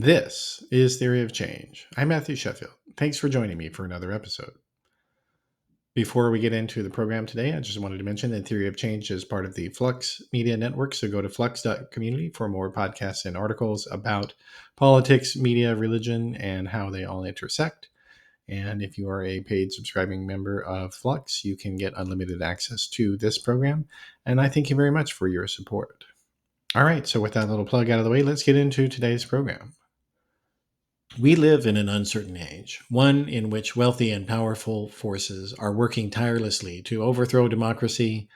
This is Theory of Change. I'm Matthew Sheffield. Thanks for joining me for another episode. Before we get into the program today, I just wanted to mention that Theory of Change is part of the Flux Media Network, so go to flux.community for more podcasts and articles about politics, media, religion, and how they all intersect. And if you are a paid subscribing member of Flux, you can get unlimited access to this program. And I thank you very much for your support. All right, so with that little plug out of the way, let's get into today's program. We live in an uncertain age, one in which wealthy and powerful forces are working tirelessly to overthrow democracy,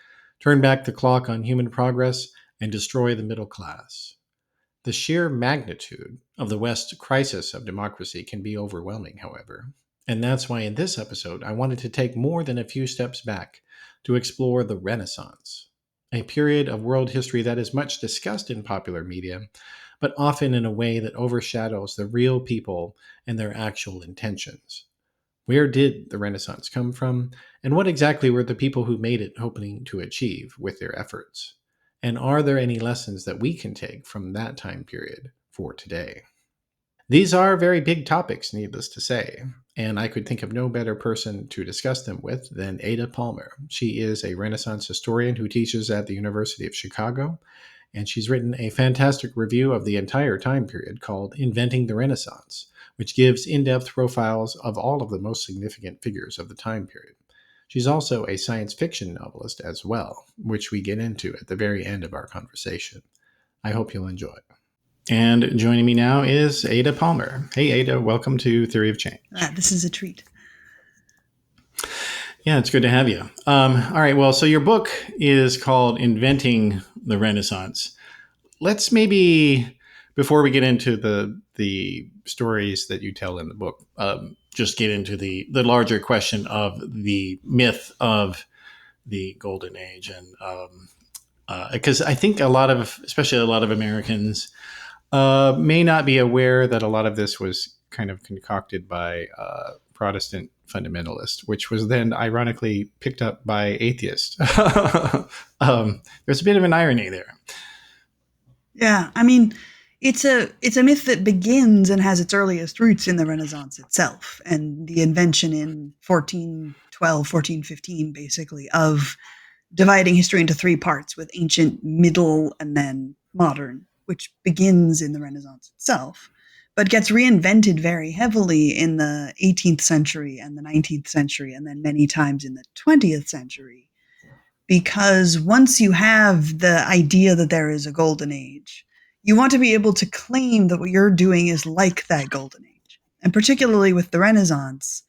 turn back the clock on human progress, and destroy the middle class. The sheer magnitude of the West's crisis of democracy can be overwhelming, however. And that's why in this episode, I wanted to take more than a few steps back to explore the Renaissance, a period of world history that is much discussed in popular media, but often in a way that overshadows the real people and their actual intentions. Where did the Renaissance come from, and what exactly were the people who made it hoping to achieve with their efforts? And are there any lessons that we can take from that time period for today? These are very big topics, needless to say, and I could think of no better person to discuss them with than Ada Palmer. She is a Renaissance historian who teaches at the University of Chicago, and she's written a fantastic review of the entire time period called Inventing the Renaissance, which gives in-depth profiles of all of the most significant figures of the time period. She's also a science fiction novelist as well, which we get into at the very end of our conversation. I hope you'll enjoy. And joining me now is Ada Palmer. Hey, Ada, welcome to Theory of Change. This is a treat. Yeah, it's good to have you. All right, well, so your book is called Inventing the Renaissance. Let's maybe, before we get into the stories that you tell in the book, just get into the larger question of the myth of the Golden Age. And because I think especially a lot of Americans, may not be aware that a lot of this was kind of concocted by Protestant fundamentalists, which was then ironically picked up by atheists. There's a bit of an irony there. Yeah, I mean, it's a myth that begins and has its earliest roots in the Renaissance itself and the invention in 1412, 1415, basically, of dividing history into three parts with ancient, middle, and then modern, which begins in the Renaissance itself, but gets reinvented very heavily in the 18th century and the 19th century, and then many times in the 20th century. Because once you have the idea that there is a golden age, you want to be able to claim that what you're doing is like that golden age. And particularly with the Renaissance,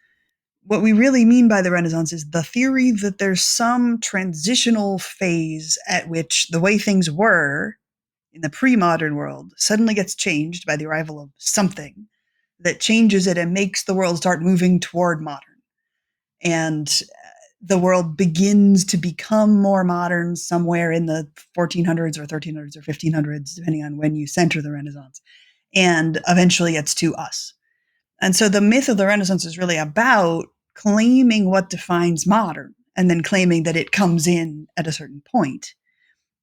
what we really mean by the Renaissance is the theory that there's some transitional phase at which the way things were in the pre-modern world suddenly gets changed by the arrival of something that changes it and makes the world start moving toward modern. And the world begins to become more modern somewhere in the 1400s or 1300s or 1500s, depending on when you center the Renaissance, and eventually gets to us. And so the myth of the Renaissance is really about claiming what defines modern and then claiming that it comes in at a certain point,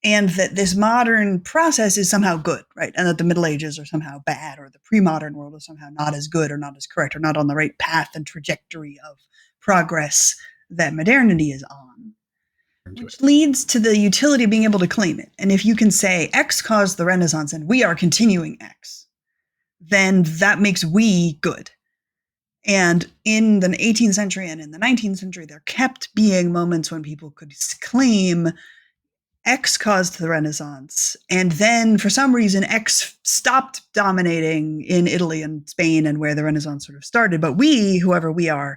and that this modern process is somehow good, right? And that the Middle Ages are somehow bad, or the pre-modern world is somehow not as good or not as correct or not on the right path and trajectory of progress that modernity is on, which leads to the utility of being able to claim it. And if you can say X caused the Renaissance and we are continuing X, then that makes we good. And in the 18th century and in the 19th century, there kept being moments when people could claim X caused the Renaissance, and then for some reason X stopped dominating in Italy and Spain and where the Renaissance sort of started, but we, whoever we are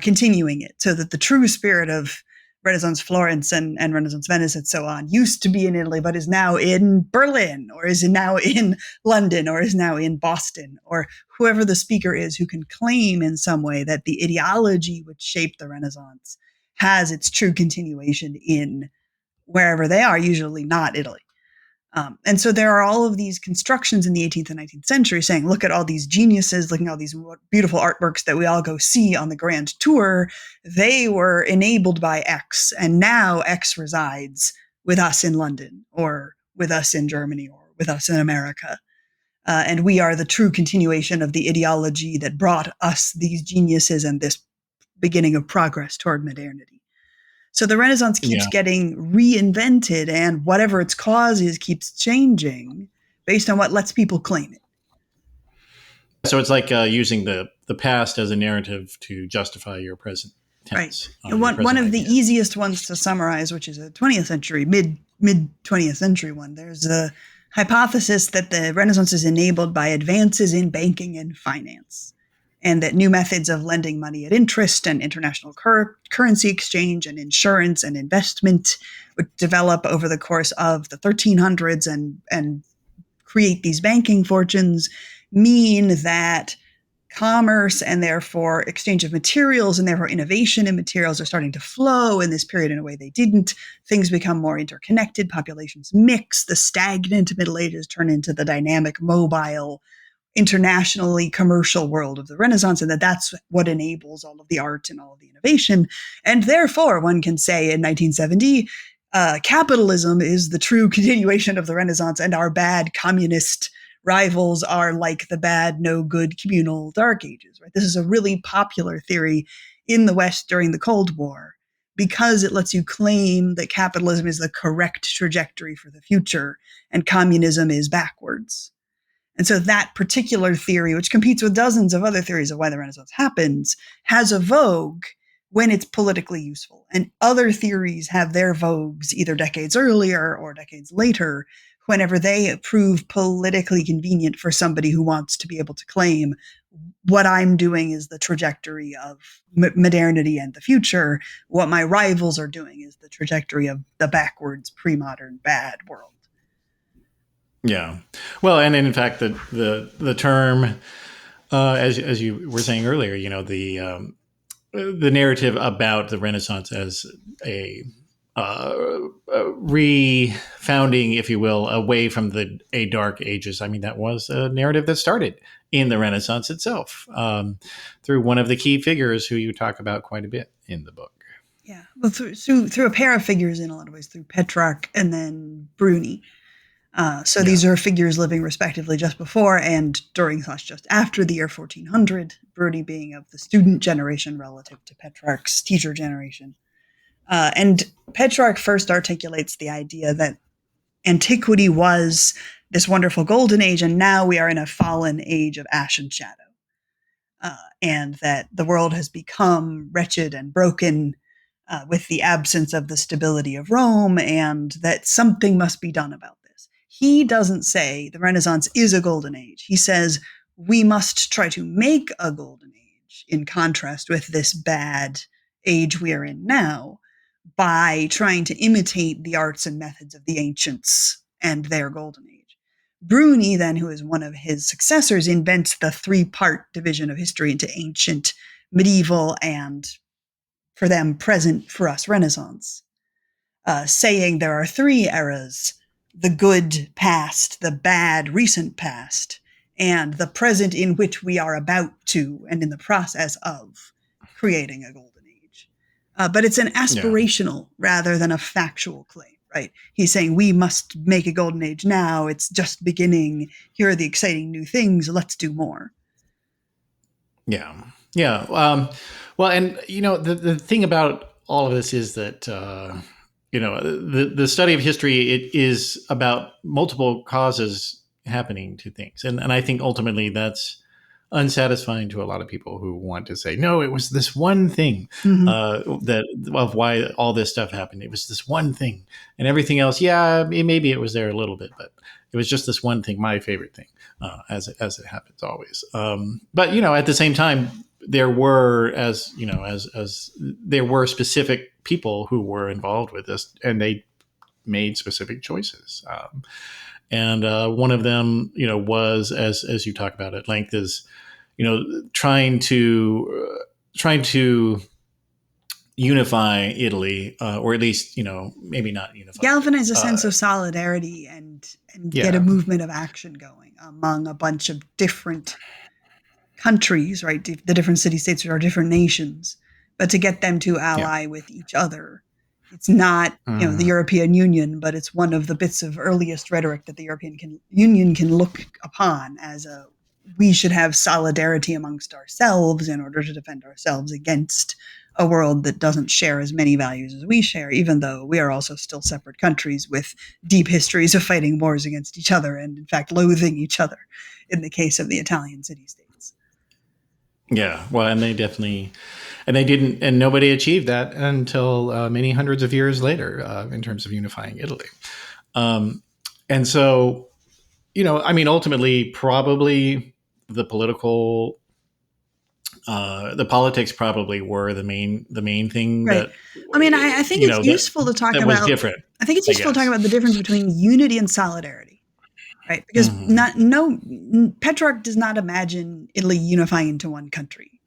continuing it, so that the true spirit of Renaissance Florence and Renaissance Venice and so on used to be in Italy, but is now in Berlin, or is now in London, or is now in Boston, or whoever the speaker is who can claim in some way that the ideology which shaped the Renaissance has its true continuation in wherever they are, usually not Italy. And so there are all of these constructions in the 18th and 19th century saying, look at all these geniuses, looking at all these beautiful artworks that we all go see on the grand tour. They were enabled by X, and now X resides with us in London, or with us in Germany, or with us in America. and we are the true continuation of the ideology that brought us these geniuses and this beginning of progress toward modernity. So the Renaissance keeps Yeah. getting reinvented, and whatever its cause is keeps changing based on what lets people claim it. So it's like using the past as a narrative to justify your present Right. tense, your One present of the ideas. easiest ones to summarize, which is a 20th century, mid 20th century one, there's a hypothesis that the Renaissance is enabled by advances in banking and finance, and that new methods of lending money at interest and international currency exchange and insurance and investment would develop over the course of the 1300s and create these banking fortunes mean that commerce and therefore exchange of materials and therefore innovation in materials are starting to flow in this period in a way they didn't. Things become more interconnected, populations mix, the stagnant Middle Ages turn into the dynamic, mobile, internationally commercial world of the Renaissance, and that's what enables all of the art and all of the innovation. And therefore, one can say in 1970, capitalism is the true continuation of the Renaissance, and our bad communist rivals are like the bad, no good communal dark ages. Right? This is a really popular theory in the West during the Cold War because it lets you claim that capitalism is the correct trajectory for the future and communism is backwards. And so that particular theory, which competes with dozens of other theories of why the Renaissance happens, has a vogue when it's politically useful. And other theories have their vogues either decades earlier or decades later, whenever they prove politically convenient for somebody who wants to be able to claim what I'm doing is the trajectory of modernity and the future. What my rivals are doing is the trajectory of the backwards, pre-modern, bad world. Yeah. Well, and in fact, the term, as you were saying earlier, the narrative about the Renaissance as a refounding, if you will, away from a dark ages. I mean, that was a narrative that started in the Renaissance itself, through one of the key figures who you talk about quite a bit in the book. Yeah, well, through a pair of figures in a lot of ways, through Petrarch and then Bruni. So Yeah. these are figures living respectively just before and during/just after the year 1400, Bruni being of the student generation relative to Petrarch's teacher generation. And Petrarch first articulates the idea that antiquity was this wonderful golden age, and now we are in a fallen age of ash and shadow. And that the world has become wretched and broken with the absence of the stability of Rome, and that something must be done about this. He doesn't say the Renaissance is a golden age. He says we must try to make a golden age in contrast with this bad age we are in now by trying to imitate the arts and methods of the ancients and their golden age. Bruni, then, who is one of his successors, invents the three-part division of history into ancient, medieval, and, for them, present, for us, Renaissance, saying there are three eras: the good past, the bad recent past, and the present in which we are about to and in the process of creating a golden age. But it's an Yeah. aspirational rather than a factual claim. Right? He's saying we must make a golden age now. It's just beginning. Here are the exciting new things. Let's do more. Yeah. Yeah. Well, and the thing about all of this is that the study of history, it is about multiple causes happening to things, and I think ultimately that's unsatisfying to a lot of people who want to say, no, it was this one thing, Mm-hmm. that of why all this stuff happened. It was this one thing, and everything else, yeah, maybe it was there a little bit, but it was just this one thing, my favorite thing, as it happens always. But at the same time, there were, as there were specific people who were involved with this, and they made specific choices. And one of them, was, as you talk about at length, is trying to unify Italy, or at least maybe not unify Galvanize a it. sense of solidarity and get a Yeah, movement of action going among a bunch of different countries, right? The different city states or different nations, but to get them to yeah, ally with each other It's not, the Mhm. European Union, but it's one of the bits of earliest rhetoric that the Union can look upon as a we should have solidarity amongst ourselves in order to defend ourselves against a world that doesn't share as many values as we share, even though we are also still separate countries with deep histories of fighting wars against each other and, in fact, loathing each other in the case of the Italian city states. Yeah, well, and they definitely, and they didn't, and nobody achieved that until many hundreds of years later in terms of unifying Italy. Um, and so, I mean, ultimately, probably the political, the politics probably were the main thing Right. that, I mean, I think it's that useful to talk that was about. different, I think it's I useful to talk guess. about the difference between unity and solidarity, right? Because Hmm. not no Petrarch does not imagine Italy unifying into one country.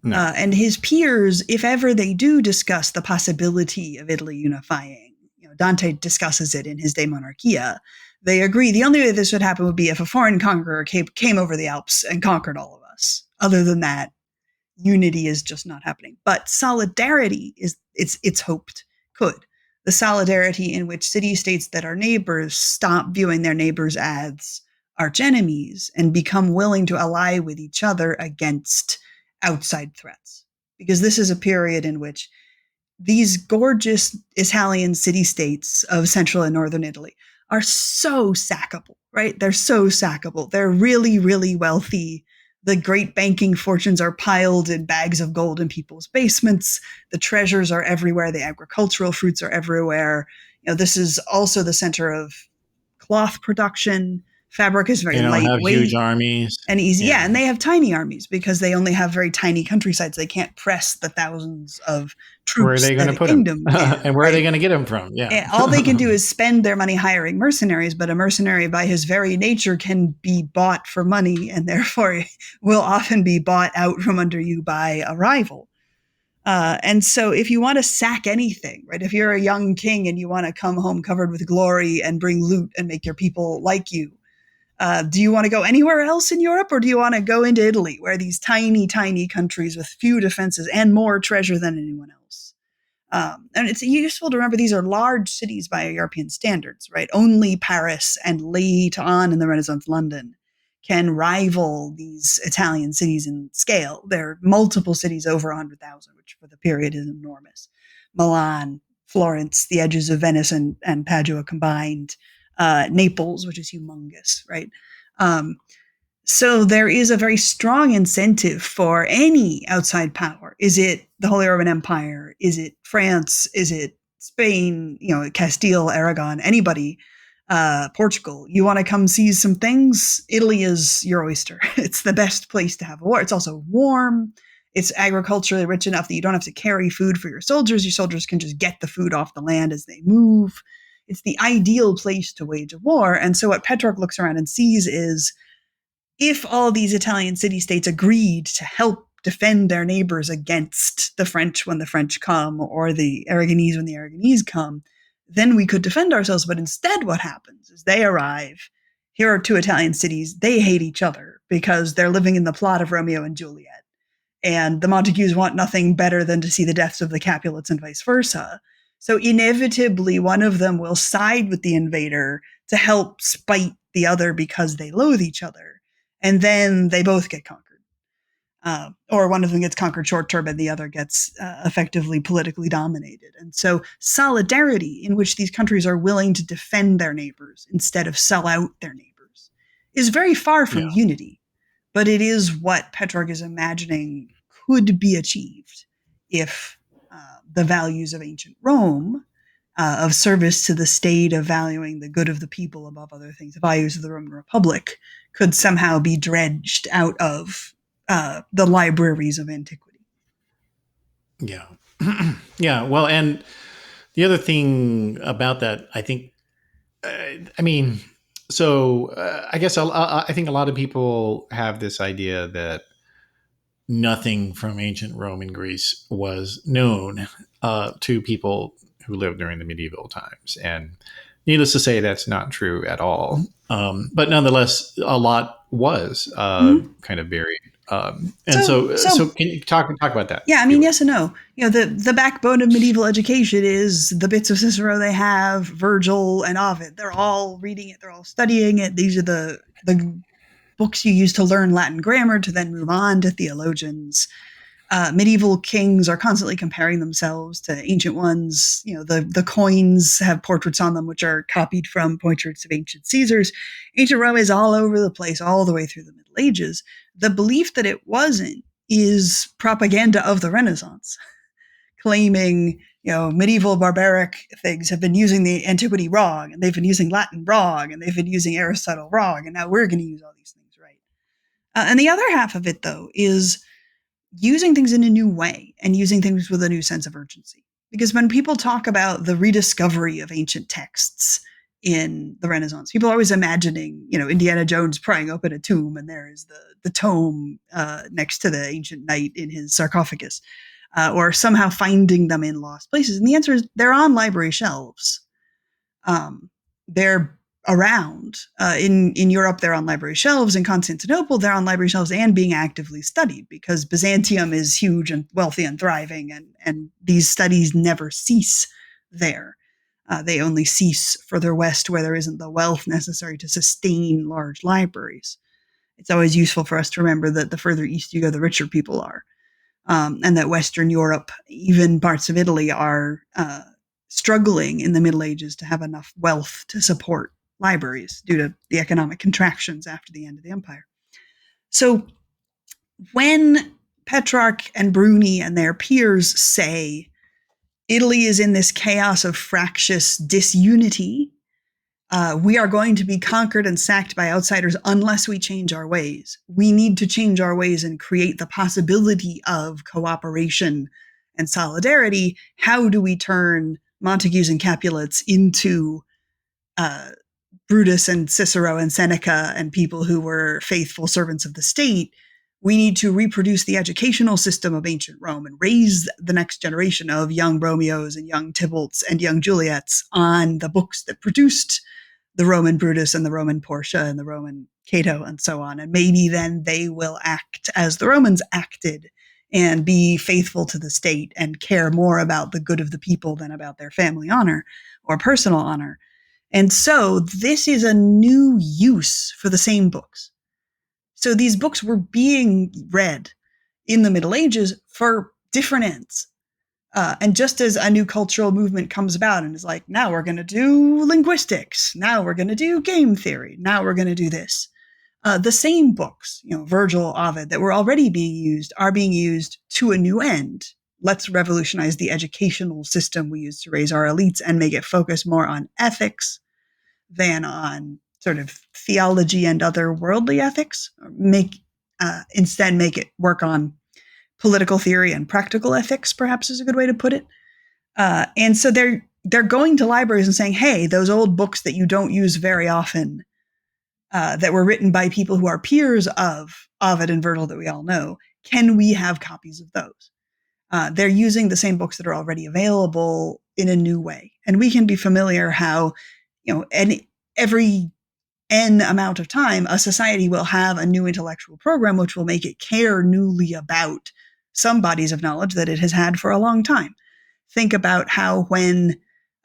No, And his peers, if ever they do discuss the possibility of Italy unifying, Dante discusses it in his De Monarchia. They agree the only way this would happen would be if a foreign conqueror came over the Alps and conquered all of us. Other than that, unity is just not happening. But solidarity is it's hoped could. The solidarity in which city states that are neighbors stop viewing their neighbors as arch enemies and become willing to ally with each other against outside threats. Because this is a period in which these gorgeous Italian city states of central and northern Italy are so sackable, right? They're so sackable. They're really, really wealthy. The great banking fortunes are piled in bags of gold in people's basements. The treasures are everywhere. The agricultural fruits are everywhere. This is also the center of cloth production. Fabric is very they don't have huge lightweight armies. and easy. Yeah, Yeah, and they have tiny armies because they only have very tiny countrysides. They can't press the thousands of where are troops they going that to a put them, kingdom can, and where are they right? going to get them from? Yeah. All they can do is spend their money hiring mercenaries, but a mercenary by his very nature can be bought for money and therefore will often be bought out from under you by a rival. And so if you want to sack anything, right, if you're a young king and you want to come home covered with glory and bring loot and make your people like you, do you want to go anywhere else in Europe, or do you want to go into Italy, where these tiny, tiny countries with few defenses and more treasure than anyone else? And it's useful to remember these are large cities by European standards, right? Only Paris and late on in the Renaissance London can rival these Italian cities in scale. There are multiple cities over 100,000, which for the period is enormous. Milan, Florence, the edges of Venice and Padua combined, Naples, which is humongous, right? Um, so there is a very strong incentive for any outside power. Is it the Holy Roman Empire? Is it France? Is it Spain? Castile, Aragon, anybody, Portugal. You want to come seize some things? Italy is your oyster. It's the best place to have a war. It's also warm. It's agriculturally rich enough that you don't have to carry food for your soldiers. Your soldiers can just get the food off the land as they move. It's the ideal place to wage a war. And so what Petrarch looks around and sees is if all these Italian city states agreed to help defend their neighbors against the French when the French come, or the Aragonese when the Aragonese come, then we could defend ourselves. But instead, what happens is they arrive. Here are two Italian cities. They hate each other because they're living in the plot of Romeo and Juliet. And the Montagues want nothing better than to see the deaths of the Capulets and vice versa. So inevitably, one of them will side with the invader to help spite the other because they loathe each other. And then they both get conquered. Or one of them gets conquered short term and the other gets effectively politically dominated. And so, solidarity, in which these countries are willing to defend their neighbors instead of sell out their neighbors, is very far from Yeah. unity. But it is what Petrarch is imagining could be achieved if the values of ancient Rome, of service to the state, of valuing the good of the people above other things, the values of the Roman Republic, could somehow be dredged out of the libraries of antiquity. Yeah. Yeah. Well, and the other thing about that, I think, I mean, so I guess I think a lot of people have this idea that nothing from ancient Rome and Greece was known to people who lived during the medieval times. And Needless to say, that's not true at all. But nonetheless, a lot was Mhm. kind of buried. And So, so, so can you talk about that, yeah, I if you mean, would? yes and no. The backbone of medieval education is the bits of Cicero they have, Virgil and Ovid. They're all reading it. They're all studying it. These are the books you use to learn Latin grammar to then move on to theologians. Medieval kings are constantly comparing themselves to ancient ones. The coins have portraits on them, which are copied from portraits of ancient Caesars. Ancient Rome is all over the place, all the way through the Middle Ages. The belief that it wasn't is propaganda of the Renaissance, claiming medieval barbaric things have been using the antiquity wrong, and they've been using Latin wrong, and they've been using Aristotle wrong, and now we're going to use all these things right. And the other half of it, though, is using things in a new way and using things with a new sense of urgency. Because when people talk about the rediscovery of ancient texts in the Renaissance, people are always imagining, Indiana Jones prying open a tomb and there is the tome next to the ancient knight in his sarcophagus, or somehow finding them in lost places. And the answer is they're on library shelves. They're around in Europe. They're on library shelves. In Constantinople, they're on library shelves and being actively studied because Byzantium is huge and wealthy and thriving, and these studies never cease there. They only cease further west where there isn't the wealth necessary to sustain large libraries. It's always useful for us to remember that the further east you go, the richer people are, and that Western Europe, even parts of Italy, are struggling in the Middle Ages to have enough wealth to support libraries due to the economic contractions after the end of the empire. So when Petrarch and Bruni and their peers say Italy is in this chaos of fractious disunity, we are going to be conquered and sacked by outsiders unless we change our ways. We need to change our ways and create the possibility of cooperation and solidarity. How do we turn Montagues and Capulets into uh, Brutus and Cicero and Seneca and people who were faithful servants of the state? We need to reproduce the educational system of ancient Rome and raise the next generation of young Romeos and young Tybalts and young Juliets on the books that produced the Roman Brutus and the Roman Portia and the Roman Cato and so on. And maybe then they will act as the Romans acted and be faithful to the state and care more about the good of the people than about their family honor or personal honor. And so this is a new use for the same books. So these books were being read in the Middle Ages for different ends. And just as a new cultural movement comes about and is like, now we're going to do linguistics, now we're going to do game theory, now we're going to do this. The same books, Virgil, Ovid, that were already being used are being used to a new end. Let's revolutionize the educational system we use to raise our elites and make it focus more on ethics than on sort of theology and other worldly ethics. Instead make it work on political theory and practical ethics, perhaps is a good way to put it. And so they're going to libraries and saying, hey, those old books that you don't use very often, that were written by people who are peers of Ovid and Virgil that we all know, can we have copies of those? They're using the same books that are already available in a new way. And we can be familiar how, every N amount of time, a society will have a new intellectual program which will make it care newly about some bodies of knowledge that it has had for a long time. Think about how when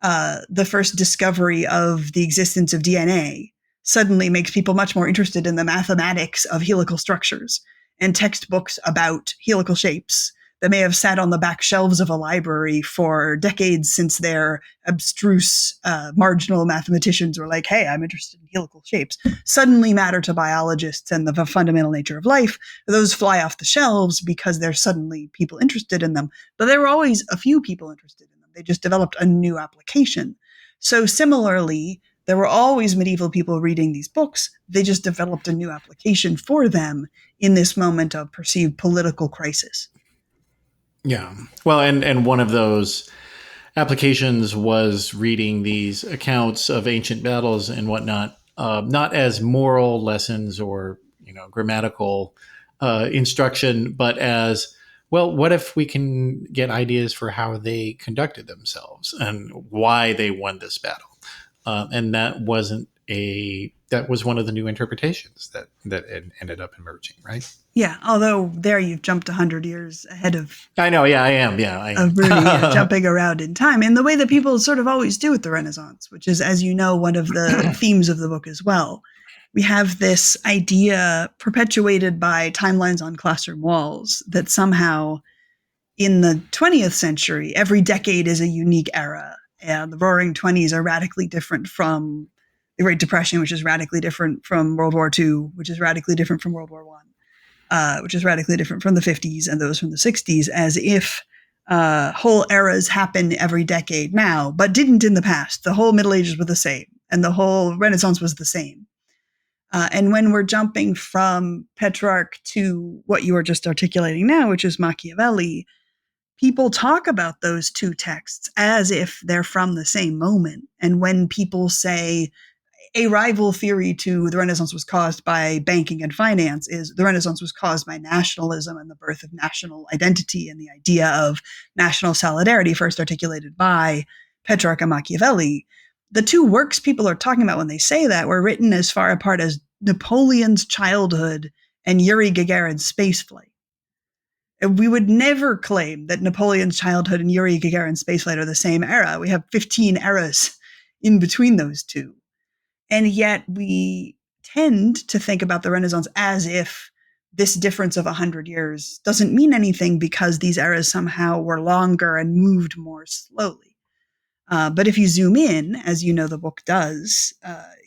the first discovery of the existence of DNA suddenly makes people much more interested in the mathematics of helical structures and textbooks about helical shapes that may have sat on the back shelves of a library for decades since their abstruse marginal mathematicians were like, hey, I'm interested in helical shapes, suddenly matter to biologists and the fundamental nature of life. Those fly off the shelves because there's suddenly people interested in them. But there were always a few people interested in them. They just developed a new application. So similarly, there were always medieval people reading these books. They just developed a new application for them in this moment of perceived political crisis. Yeah. Well, and one of those applications was reading these accounts of ancient battles and whatnot, not as moral lessons or grammatical instruction, but as well. What if we can get ideas for how they conducted themselves and why they won this battle? and that was one of the new interpretations that ended up emerging, right? Yeah, although there you've jumped 100 years ahead I know. Yeah, I am. Yeah, I of Rudy, am. jumping around in time in the way that people sort of always do with the Renaissance, which is, as you know, one of the themes of the book as well. We have this idea perpetuated by timelines on classroom walls that somehow in the 20th century, every decade is a unique era. And the Roaring Twenties are radically different from the Great Depression, which is radically different from World War II, which is radically different from World War One, which is radically different from the 50s and those from the 60s, as if whole eras happen every decade now, but didn't in the past. The whole Middle Ages were the same, and the whole Renaissance was the same. And when we're jumping from Petrarch to what you were just articulating now, which is Machiavelli, people talk about those two texts as if they're from the same moment. And when people say a rival theory to the Renaissance was caused by banking and finance is the Renaissance was caused by nationalism and the birth of national identity and the idea of national solidarity, first articulated by Petrarch and Machiavelli. The two works people are talking about when they say that were written as far apart as Napoleon's childhood and Yuri Gagarin's spaceflight. We would never claim that Napoleon's childhood and Yuri Gagarin's spaceflight are the same era. We have 15 eras in between those two. And yet we tend to think about the Renaissance as if this difference of 100 years doesn't mean anything because these eras somehow were longer and moved more slowly. But if you zoom in, as you know the book does,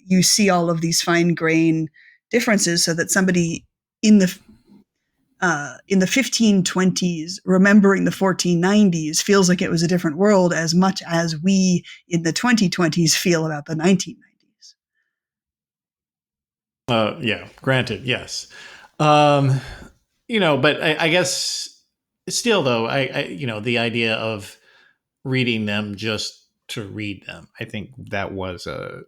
you see all of these fine grain differences so that somebody in the 1520s, remembering the 1490s, feels like it was a different world as much as we in the 2020s feel about the 1990s. Yeah, granted, yes. Um, but I guess still, though, the idea of reading them just to read them, I think that was a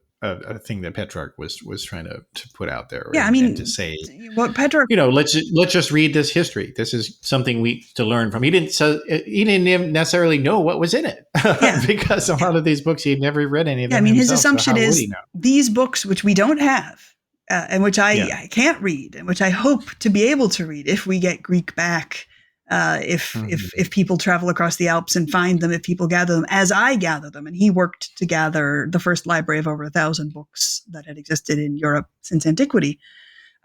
thing that Petrarch was trying to put out there, Yeah, I and to mean, say, what Petrarch, let's just read this history. This is something we to learn from. He didn't even necessarily know what was in it yeah, because a yeah, lot of these books he had never read any of yeah. I them mean, his himself. So assumption how would he is know? these books, which we don't have, and which Yeah. I can't read, and which I hope to be able to read if we get Greek back. If people travel across the Alps and find them, if people gather them as I gather them, and he worked to gather the first library of over 1,000 books that had existed in Europe since antiquity.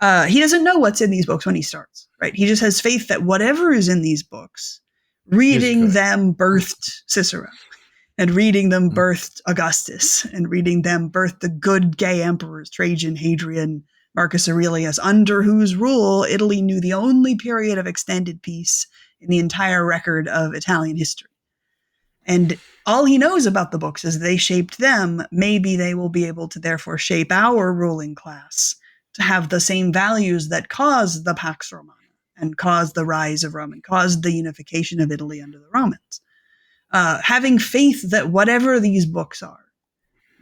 He doesn't know what's in these books when he starts, right? He just has faith that whatever is in these books, Is reading good. them birthed Cicero, and reading them Mhm. birthed Augustus, and reading them birthed the good gay emperors, Trajan, Hadrian, Marcus Aurelius, under whose rule Italy knew the only period of extended peace in the entire record of Italian history. And all he knows about the books is they shaped them. Maybe they will be able to therefore shape our ruling class to have the same values that caused the Pax Romana and caused the rise of Rome and caused the unification of Italy under the Romans. Having faith that whatever these books are,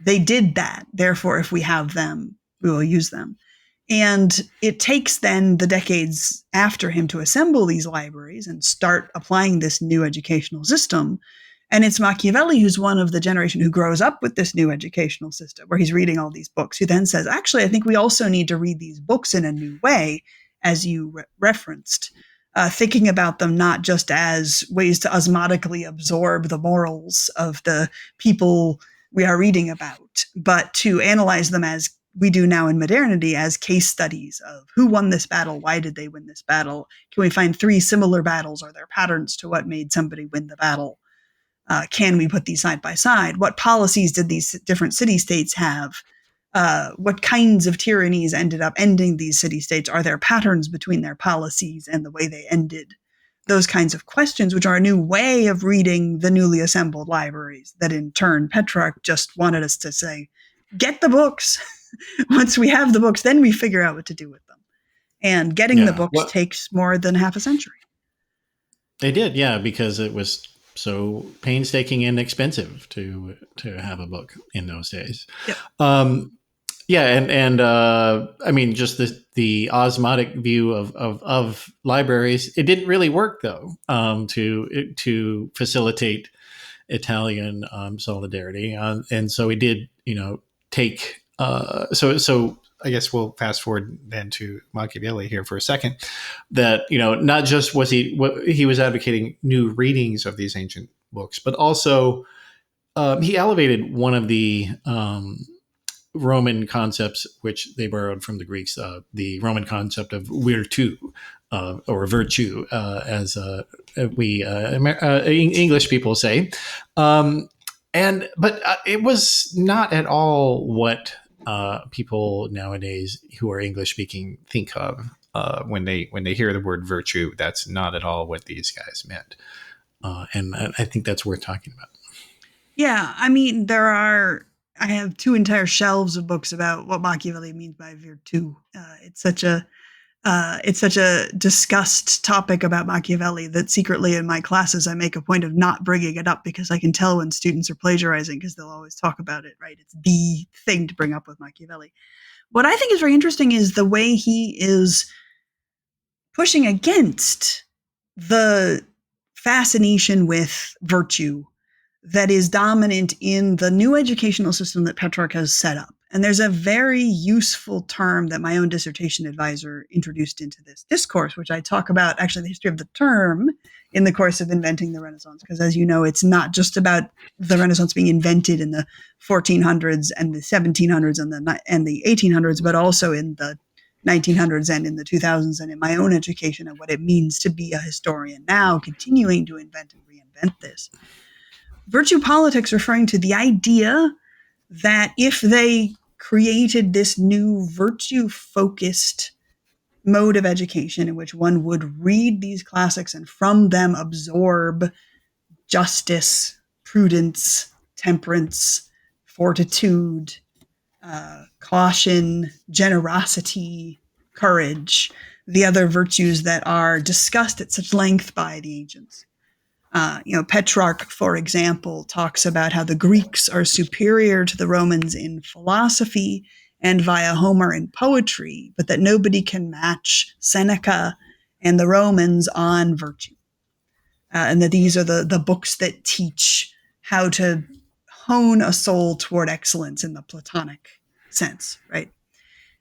they did that. Therefore, if we have them, we will use them. And it takes then the decades after him to assemble these libraries and start applying this new educational system. And it's Machiavelli who's one of the generation who grows up with this new educational system, where he's reading all these books, who then says, actually, I think we also need to read these books in a new way, as you referenced, thinking about them not just as ways to osmotically absorb the morals of the people we are reading about, but to analyze them as we do now in modernity as case studies of who won this battle, why did they win this battle, can we find three similar battles, are there patterns to what made somebody win the battle, can we put these side by side, what policies did these different city-states have, what kinds of tyrannies ended up ending these city-states, are there patterns between their policies and the way they ended, those kinds of questions, which are a new way of reading the newly assembled libraries that in turn Petrarch just wanted us to say, get the books. Once we have the books, then we figure out what to do with them. And getting the Yeah. books Well, takes more than half a century. they did, yeah, because it was so painstaking and expensive to have a book in those days. Yep. Yeah, and I mean, just the osmotic view of libraries. It didn't really work though, to facilitate Italian solidarity, and so it did. take so I guess we'll fast forward then to Machiavelli here for a second. That not just was he was advocating new readings of these ancient books, but also he elevated one of the Roman concepts, which they borrowed from the Greeks, the Roman concept of virtu, or virtue, as we English people say. But it was not at all what people nowadays who are English speaking think of when they hear the word virtue. That's not at all what these guys meant, and I think that's worth talking about. Yeah, I mean, I have two entire shelves of books about what Machiavelli means by virtù. It's such a discussed topic about Machiavelli that secretly in my classes I make a point of not bringing it up, because I can tell when students are plagiarizing, because they'll always talk about it, right? It's the thing to bring up with Machiavelli. What I think is very interesting is the way he is pushing against the fascination with virtue that is dominant in the new educational system that Petrarch has set up. And there's a very useful term that my own dissertation advisor introduced into this discourse, which I talk about actually the history of the term in the course of Inventing the Renaissance. Because as you know, it's not just about the Renaissance being invented in the 1400s and the 1700s and the 1800s, but also in the 1900s and in the 2000s, and in my own education of what it means to be a historian now, continuing to invent and reinvent this. Virtue politics referring to the idea that if they created this new virtue-focused mode of education in which one would read these classics and from them absorb justice, prudence, temperance, fortitude, caution, generosity, courage, the other virtues that are discussed at such length by the ancients. Petrarch, for example, talks about how the Greeks are superior to the Romans in philosophy and via Homer in poetry, but that nobody can match Seneca and the Romans on virtue. And that these are the books that teach how to hone a soul toward excellence in the Platonic sense, right?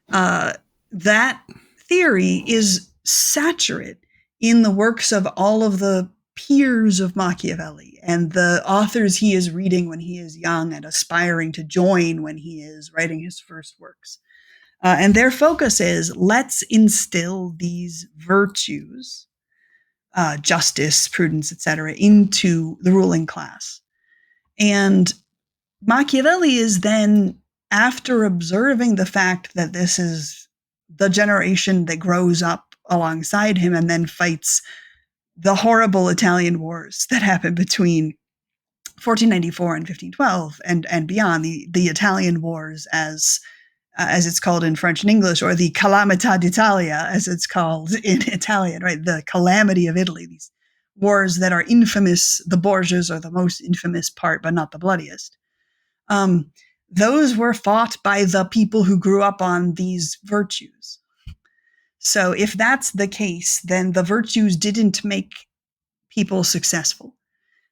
That theory is saturate in the works of all of the peers of Machiavelli and the authors he is reading when he is young and aspiring to join when he is writing his first works. And their focus is, let's instill these virtues, justice, prudence, etc., into the ruling class. And Machiavelli is then, after observing the fact that this is the generation that grows up alongside him and then fights the horrible Italian wars that happened between 1494 and 1512 and beyond, the Italian wars as it's called in French and English, or the Calamità d'Italia as it's called in Italian, right? The calamity of Italy, these wars that are infamous. The Borgias are the most infamous part, but not the bloodiest. Those were fought by the people who grew up on these virtues. So if that's the case, then the virtues didn't make people successful.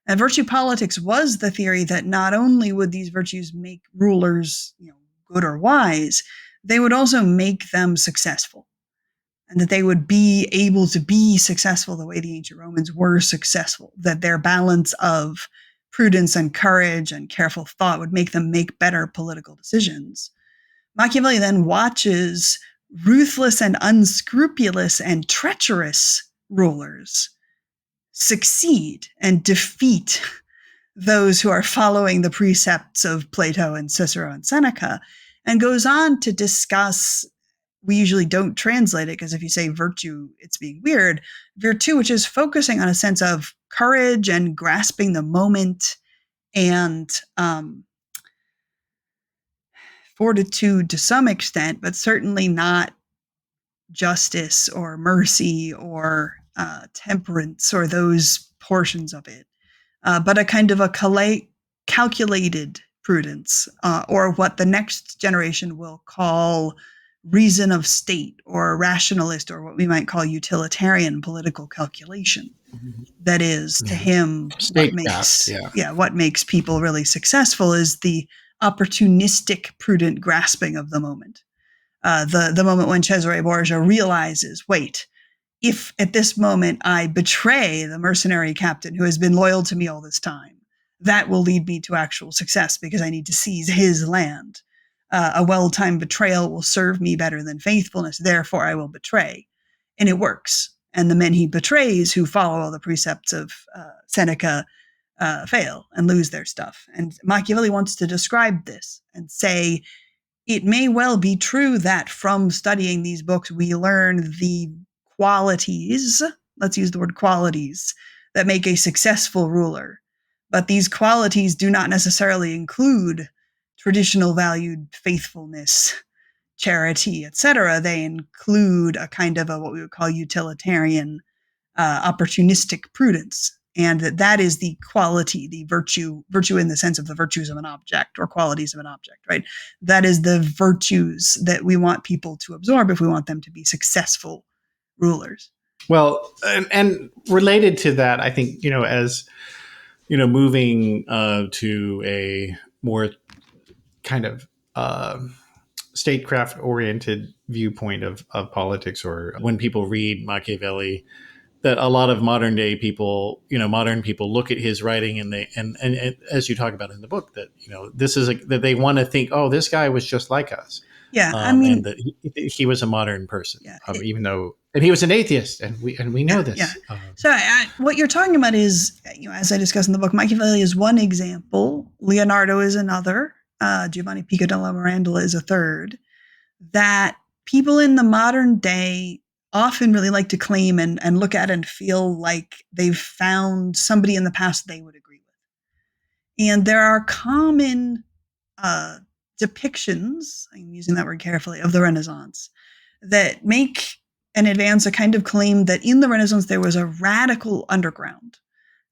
And virtue politics was the theory that not only would these virtues make rulers, good or wise, they would also make them successful, and that they would be able to be successful the way the ancient Romans were successful, that their balance of prudence and courage and careful thought would make them make better political decisions. Machiavelli then watches ruthless and unscrupulous and treacherous rulers succeed and defeat those who are following the precepts of Plato and Cicero and Seneca, and goes on to discuss, we usually don't translate it because if you say virtue, it's being weird, virtù, which is focusing on a sense of courage and grasping the moment and fortitude to some extent, but certainly not justice or mercy or temperance or those portions of it, but a kind of a calculated prudence, or what the next generation will call reason of state, or rationalist, or what we might call utilitarian political calculation. That is, to him, what makes people really successful is the opportunistic, prudent grasping of the moment. The moment when Cesare Borgia realizes, wait, if at this moment I betray the mercenary captain who has been loyal to me all this time, that will lead me to actual success because I need to seize his land. A well-timed betrayal will serve me better than faithfulness, therefore I will betray. And it works. And the men he betrays who follow all the precepts of Seneca fail and lose their stuff. And Machiavelli wants to describe this and say, it may well be true that from studying these books, we learn the qualities, let's use the word qualities, that make a successful ruler. But these qualities do not necessarily include traditional valued faithfulness, charity, etc. They include a kind of what we would call utilitarian, opportunistic prudence. And that is the quality, the virtue in the sense of the virtues of an object or qualities of an object, right? That is the virtues that we want people to absorb if we want them to be successful rulers. Well, and related to that, I think, as moving to a more kind of statecraft oriented viewpoint of politics, or when people read Machiavelli, that a lot of modern day people, modern people look at his writing and they, and as you talk about in the book, that, this is that they want to think, oh, this guy was just like us. Yeah, I And mean, that he was a modern person, yeah, even though, and he was an atheist, and we know this. Yeah. So what you're talking about is, as I discuss in the book, Machiavelli is one example. Leonardo is another. Giovanni Pico della Mirandola is a third. That people in the modern day often really like to claim and look at and feel like they've found somebody in the past they would agree with. And there are common depictions, I'm using that word carefully, of the Renaissance that make and advance a kind of claim that in the Renaissance there was a radical underground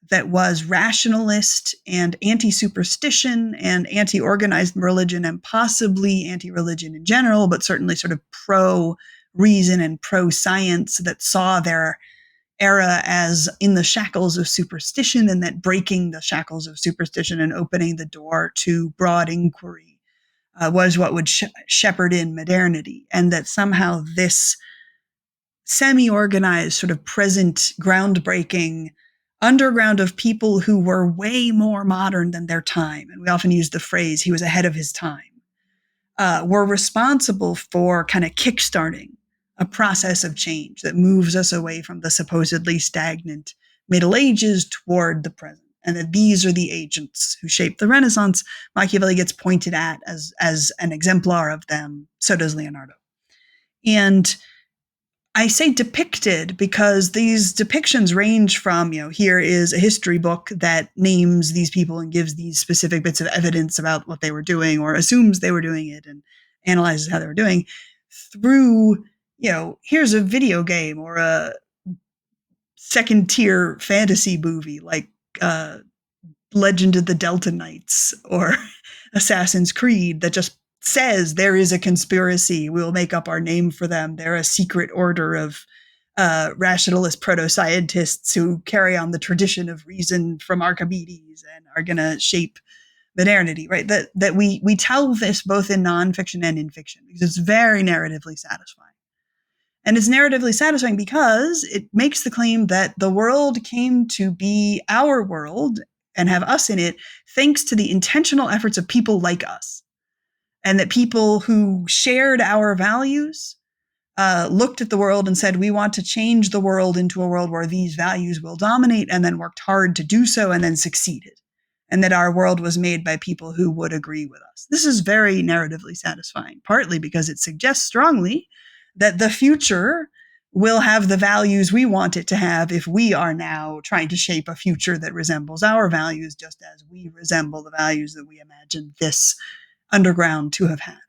that was rationalist and anti-superstition and anti-organized religion and possibly anti-religion in general, but certainly sort of pro-reason and pro-science, that saw their era as in the shackles of superstition, and that breaking the shackles of superstition and opening the door to broad inquiry was what would shepherd in modernity, and that somehow this semi-organized, sort of present, groundbreaking underground of people who were way more modern than their time, and we often use the phrase, he was ahead of his time, were responsible for kind of kickstarting a process of change that moves us away from the supposedly stagnant Middle Ages toward the present. And that these are the agents who shaped the Renaissance. Machiavelli gets pointed at as an exemplar of them. So does Leonardo. And I say depicted because these depictions range from, here is a history book that names these people and gives these specific bits of evidence about what they were doing or assumes they were doing it and analyzes how they were doing, through, here's a video game or a second tier fantasy movie like Legend of the Delta Knights or Assassin's Creed that just says there is a conspiracy. We will make up our name for them. They're a secret order of rationalist proto-scientists who carry on the tradition of reason from Archimedes and are going to shape modernity, right? That we tell this both in nonfiction and in fiction because it's very narratively satisfying. And it's narratively satisfying because it makes the claim that the world came to be our world and have us in it thanks to the intentional efforts of people like us. And that people who shared our values looked at the world and said, we want to change the world into a world where these values will dominate, and then worked hard to do so and then succeeded. And that our world was made by people who would agree with us. This is very narratively satisfying, partly because it suggests strongly that the future will have the values we want it to have if we are now trying to shape a future that resembles our values, just as we resemble the values that we imagine this underground to have had.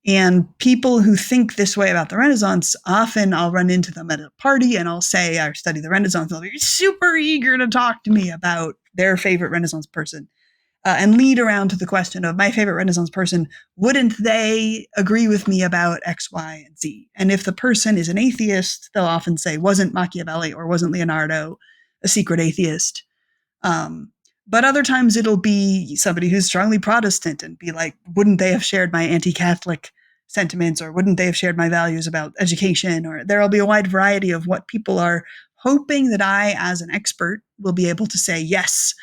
And people who think this way about the Renaissance, often I'll run into them at a party and I'll say, I study the Renaissance. They'll be super eager to talk to me about their favorite Renaissance person and lead around to the question of my favorite Renaissance person. Wouldn't they agree with me about X, Y, and Z? And if the person is an atheist, they'll often say, wasn't Machiavelli or wasn't Leonardo a secret atheist? But other times it'll be somebody who's strongly Protestant and be like, wouldn't they have shared my anti-Catholic sentiments, or wouldn't they have shared my values about education? Or there'll be a wide variety of what people are hoping that I, as an expert, will be able to say, yes,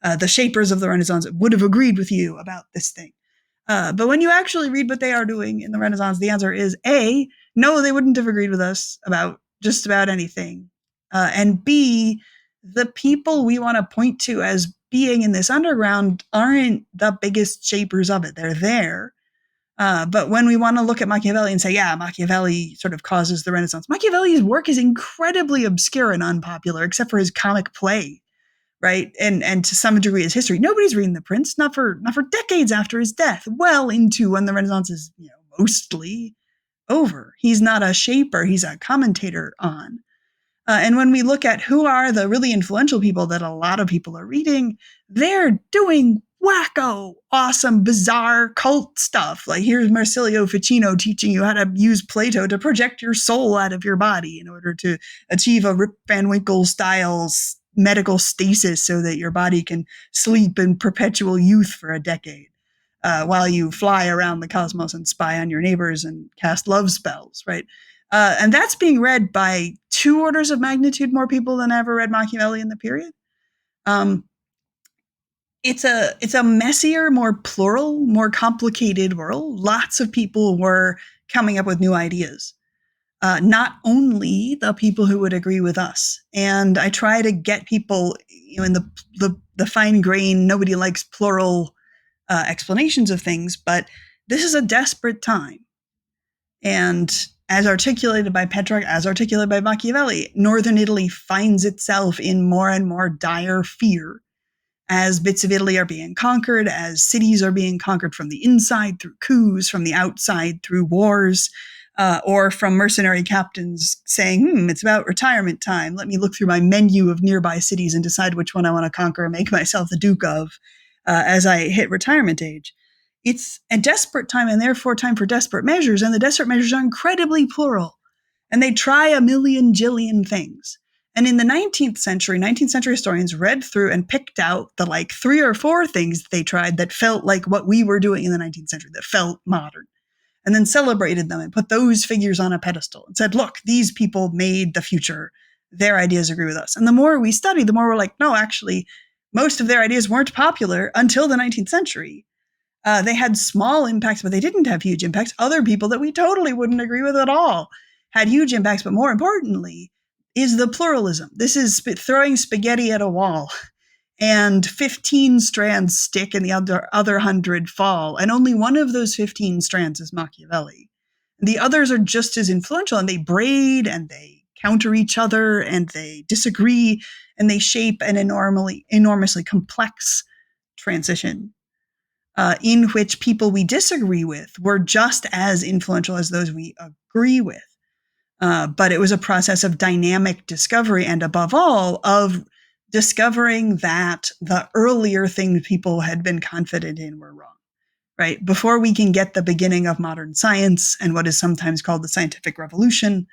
the shapers of the Renaissance would have agreed with you about this thing. But when you actually read what they are doing in the Renaissance, the answer is A, no, they wouldn't have agreed with us about just about anything. And B, the people we want to point to as being in this underground aren't the biggest shapers of it. They're there. But when we want to look at Machiavelli and say, yeah, Machiavelli sort of causes the Renaissance, Machiavelli's work is incredibly obscure and unpopular, except for his comic play, right? And to some degree his history. Nobody's reading The Prince, not for decades after his death, well into when the Renaissance is, mostly over. He's not a shaper, he's a commentator on. And when we look at who are the really influential people that a lot of people are reading, they're doing wacko, awesome, bizarre cult stuff. Like here's Marsilio Ficino teaching you how to use Plato to project your soul out of your body in order to achieve a Rip Van Winkle style medical stasis so that your body can sleep in perpetual youth for a decade. While you fly around the cosmos and spy on your neighbors and cast love spells, right? And that's being read by 2 orders of magnitude more people than ever read Machiavelli in the period. It's a messier, more plural, more complicated world. Lots of people were coming up with new ideas. Not only the people who would agree with us. And I try to get people, in the fine grain, nobody likes plural explanations of things, but this is a desperate time. And as articulated by Petrarch, as articulated by Machiavelli, Northern Italy finds itself in more and more dire fear as bits of Italy are being conquered, as cities are being conquered from the inside through coups, from the outside through wars, or from mercenary captains saying, it's about retirement time. Let me look through my menu of nearby cities and decide which one I want to conquer and make myself the Duke of as I hit retirement age. It's a desperate time and therefore time for desperate measures, and the desperate measures are incredibly plural. And they try a million jillion things. And in the 19th century historians read through and picked out the 3 or 4 things they tried that felt like what we were doing in the 19th century, that felt modern, and then celebrated them and put those figures on a pedestal and said, look, these people made the future. Their ideas agree with us. And the more we study, the more we're like, no, actually, most of their ideas weren't popular until the 19th century. They had small impacts, but they didn't have huge impacts. Other people that we totally wouldn't agree with at all had huge impacts, but more importantly is the pluralism. This is throwing spaghetti at a wall, and 15 strands stick and the other 100 fall, and only one of those 15 strands is Machiavelli. The others are just as influential, and they braid and they counter each other and they disagree and they shape an enormously complex transition in which people we disagree with were just as influential as those we agree with. But it was a process of dynamic discovery, and above all, of discovering that the earlier things people had been confident in were wrong, right? Before we can get the beginning of modern science and what is sometimes called the scientific revolution,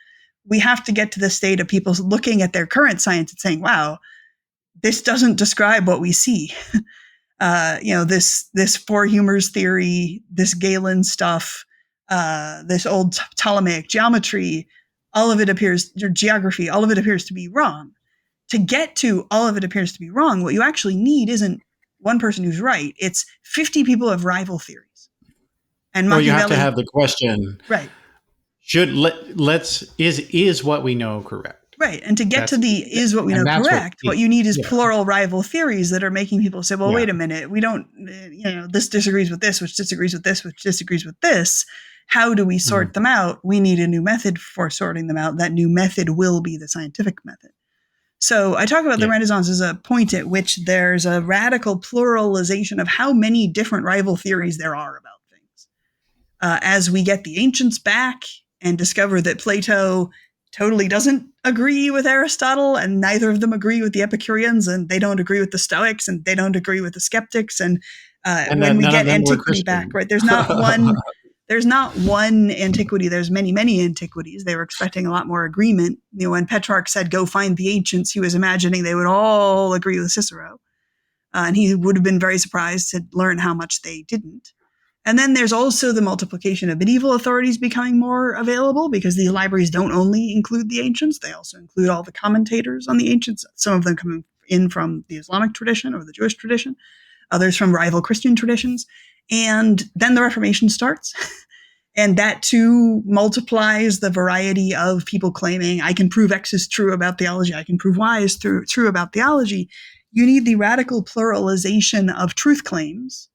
we have to get to the state of people looking at their current science and saying, wow, this doesn't describe what we see. This four humors theory, this Galen stuff, this old Ptolemaic geometry, all of it appears, or geography, all of it appears to be wrong. To get to all of it appears to be wrong, what you actually need isn't one person who's right. It's 50 people who have rival theories. And Well, you have to Machiavelli, have the question, right? is what we know correct? Right. And to get to the is what we know correct, what you need is plural rival theories that are making people say, well, wait a minute, we don't, this disagrees with this, which disagrees with this, which disagrees with this. How do we sort them out? We need a new method for sorting them out. That new method will be the scientific method. So I talk about the Renaissance as a point at which there's a radical pluralization of how many different rival theories there are about things. As we get the ancients back and discover that Plato totally doesn't agree with Aristotle, and neither of them agree with the Epicureans, and they don't agree with the Stoics, and they don't agree with the skeptics. And when we get antiquity back, right, there's not one antiquity. There's many, many antiquities. They were expecting a lot more agreement. When Petrarch said, go find the ancients, he was imagining they would all agree with Cicero. And he would have been very surprised to learn how much they didn't. And then there's also the multiplication of medieval authorities becoming more available, because these libraries don't only include the ancients, they also include all the commentators on the ancients, some of them coming in from the Islamic tradition or the Jewish tradition, others from rival Christian traditions. And then the Reformation starts. And that too multiplies the variety of people claiming, I can prove X is true about theology, I can prove Y is true about theology. You need the radical pluralization of truth claims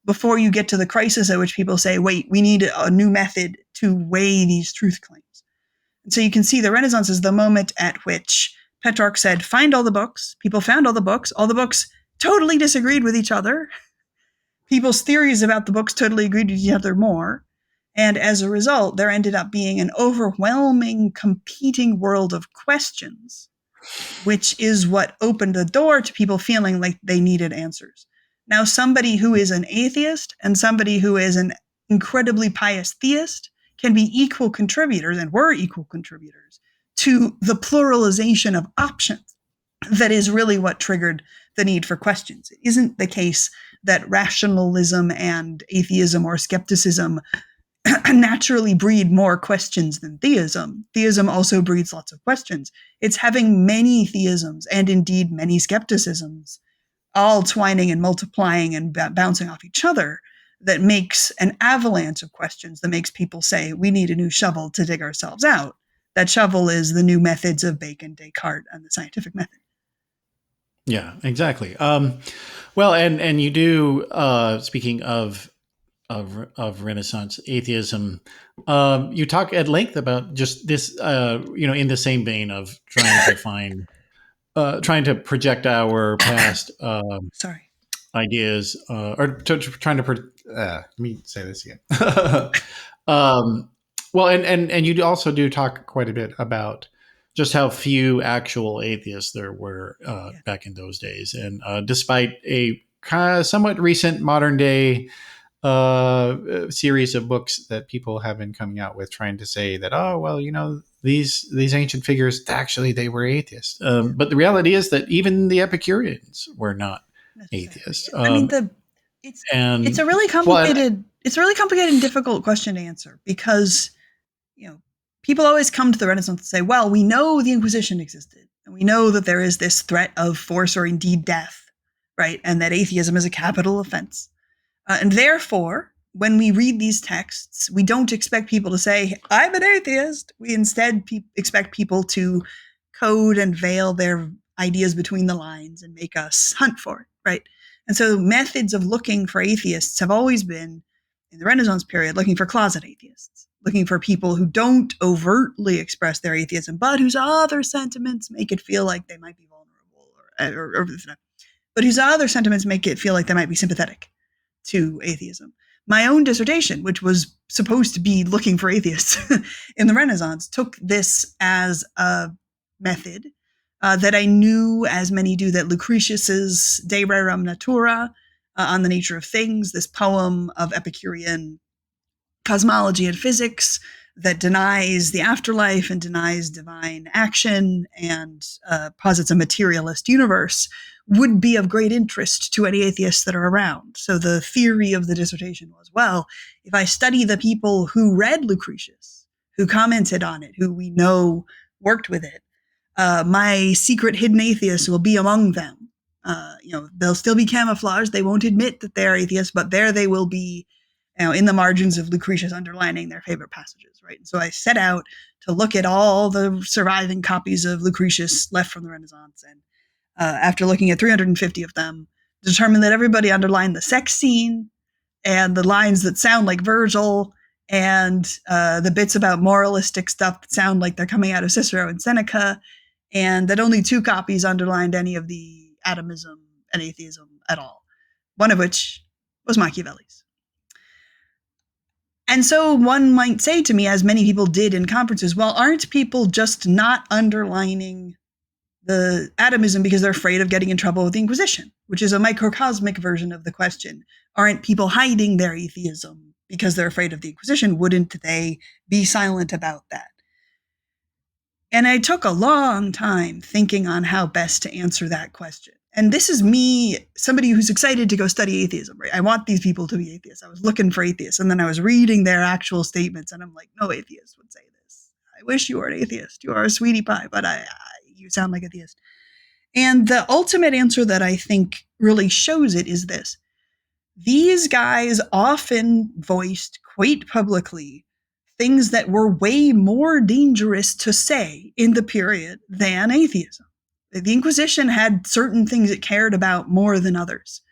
before you get to the crisis at which people say, wait, we need a new method to weigh these truth claims. And so you can see the Renaissance is the moment at which Petrarch said, find all the books. People found all the books totally disagreed with each other. People's theories about the books totally agreed with each other more. And as a result, there ended up being an overwhelming competing world of questions, which is what opened the door to people feeling like they needed answers. Now, somebody who is an atheist and somebody who is an incredibly pious theist can be equal contributors, and were equal contributors, to the pluralization of options that is really what triggered the need for questions. It isn't the case that rationalism and atheism or skepticism naturally breed more questions than theism. Theism also breeds lots of questions. It's having many theisms and indeed many skepticisms all twining and multiplying and bouncing off each other that makes an avalanche of questions, that makes people say, we need a new shovel to dig ourselves out. That shovel is the new methods of Bacon, Descartes, and the scientific method. Yeah, exactly. Well, and you do. Speaking of Renaissance atheism, you talk at length about just this. In the same vein of trying to find, trying to project our past Sorry. ideas, trying to. Let me say this again. Well, and you also do talk quite a bit about just how few actual atheists there were Yeah. back in those days, and despite a kind of somewhat recent modern day series of books that people have been coming out with, trying to say that, oh well, these ancient figures, actually they were atheists, but the reality is that even the Epicureans were not atheists. I mean, it's And a really well, complicated and difficult question to answer, because people always come to the Renaissance and say, well, we know the Inquisition existed, and we know that there is this threat of force or indeed death, right? And that atheism is a capital offense. And therefore, when we read these texts, we don't expect people to say, I'm an atheist. We instead expect people to code and veil their ideas between the lines and make us hunt for it, right? And so methods of looking for atheists have always been, in the Renaissance period, looking for closet atheists, looking for people who don't overtly express their atheism, but whose other sentiments make it feel like they might be vulnerable, but whose other sentiments make it feel like they might be sympathetic to atheism. My own dissertation, which was supposed to be looking for atheists in the Renaissance, took this as a method that I knew, as many do, that Lucretius's De Rerum Natura, on the nature of things, this poem of Epicurean cosmology and physics that denies the afterlife and denies divine action and posits a materialist universe, would be of great interest to any atheists that are around. So the theory of the dissertation was, well, if I study the people who read Lucretius, who commented on it, who we know worked with it, my secret hidden atheists will be among them. They'll still be camouflaged. They won't admit that they're atheists, but there they will be, in the margins of Lucretius, underlining their favorite passages, right? And so I set out to look at all the surviving copies of Lucretius left from the Renaissance, and after looking at 350 of them, determined that everybody underlined the sex scene and the lines that sound like Virgil and the bits about moralistic stuff that sound like they're coming out of Cicero and Seneca, and that only 2 copies underlined any of the atomism and atheism at all, one of which was Machiavelli's. And so one might say to me, as many people did in conferences, well, aren't people just not underlining the atomism because they're afraid of getting in trouble with the Inquisition, which is a microcosmic version of the question? Aren't people hiding their atheism because they're afraid of the Inquisition? Wouldn't they be silent about that? And I took a long time thinking on how best to answer that question. And this is me, somebody who's excited to go study atheism, right? I want these people to be atheists. I was looking for atheists, and then I was reading their actual statements, and I'm like, no atheist would say this. I wish you were an atheist. You are a sweetie pie, but you sound like a theist. And the ultimate answer that I think really shows it is this. These guys often voiced quite publicly things that were way more dangerous to say in the period than atheism. The Inquisition had certain things it cared about more than others.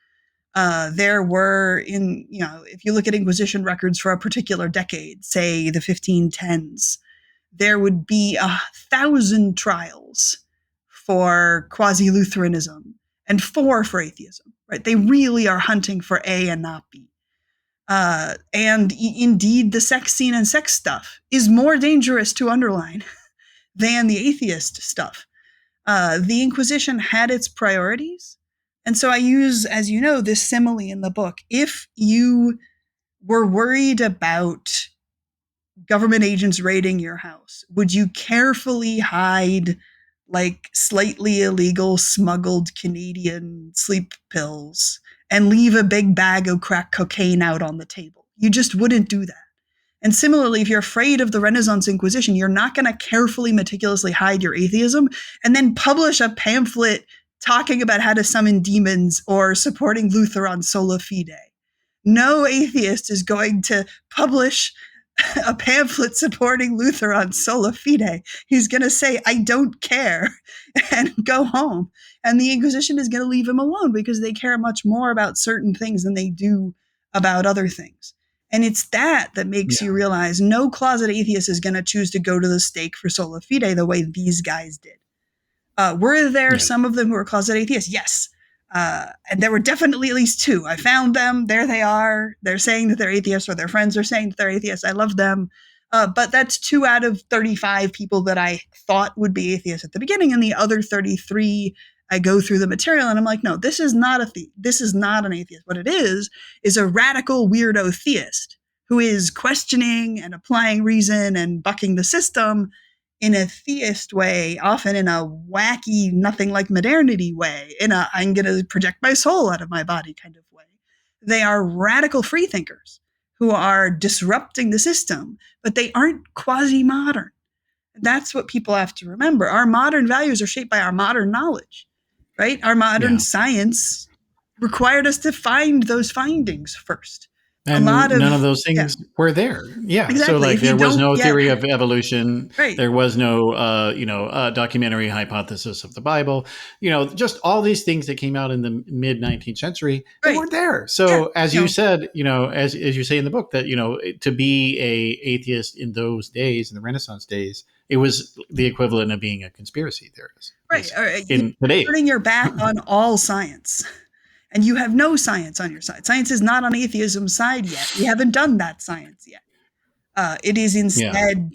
There were, if you look at Inquisition records for a particular decade, say the 1510s, there would be 1,000 trials for quasi-Lutheranism and 4 for atheism, right? They really are hunting for A and not B. And indeed, the sex scene and sex stuff is more dangerous to underline than the atheist stuff. The Inquisition had its priorities. And so I use, as you know, this simile in the book. If you were worried about government agents raiding your house, would you carefully hide like slightly illegal smuggled Canadian sleep pills and leave a big bag of crack cocaine out on the table? You just wouldn't do that. And similarly, if you're afraid of the Renaissance Inquisition, you're not going to carefully, meticulously hide your atheism and then publish a pamphlet talking about how to summon demons or supporting Luther on sola fide. No atheist is going to publish a pamphlet supporting Luther on sola fide. He's going to say, I don't care, and go home. And the Inquisition is going to leave him alone because they care much more about certain things than they do about other things. And it's that makes you realize no closet atheist is going to choose to go to the stake for sola fide the way these guys did. Were there some of them who were closet atheists? Yes. And there were definitely at least 2. I found them. There they are. They're saying that they're atheists, or their friends are saying that they're atheists. I love them. But that's 2 out of 35 people that I thought would be atheists at the beginning. And the other 33, I go through the material and I'm like, no, this is not this is not an atheist. What it is a radical weirdo theist who is questioning and applying reason and bucking the system in a theist way, often in a wacky, nothing like modernity way, in a I'm going to project my soul out of my body kind of way. They are radical freethinkers who are disrupting the system, but they aren't quasi-modern. That's what people have to remember. Our modern values are shaped by our modern knowledge, right? Our modern science required us to find those findings first. And none of those things were there. Yeah. Exactly. So like there was no theory of evolution. Right. There was no, documentary hypothesis of the Bible, just all these things that came out in the mid 19th century, they weren't there. So as you said, as you say in the book that, to be a atheist in those days, in the Renaissance days, it was the equivalent of being a conspiracy theorist. Right. In today. Turning your back on all science. And you have no science on your side. Science is not on atheism's side yet. We haven't done that science yet. It is instead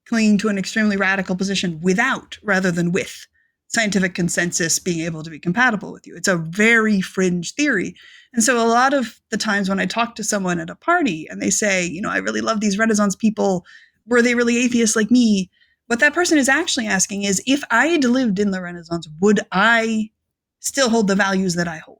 clinging to an extremely radical position without, rather than with, scientific consensus being able to be compatible with you. It's a very fringe theory. And so a lot of the times when I talk to someone at a party and they say, I really love these Renaissance people, were they really atheists like me? What that person is actually asking is, if I had lived in the Renaissance, would I still hold the values that I hold?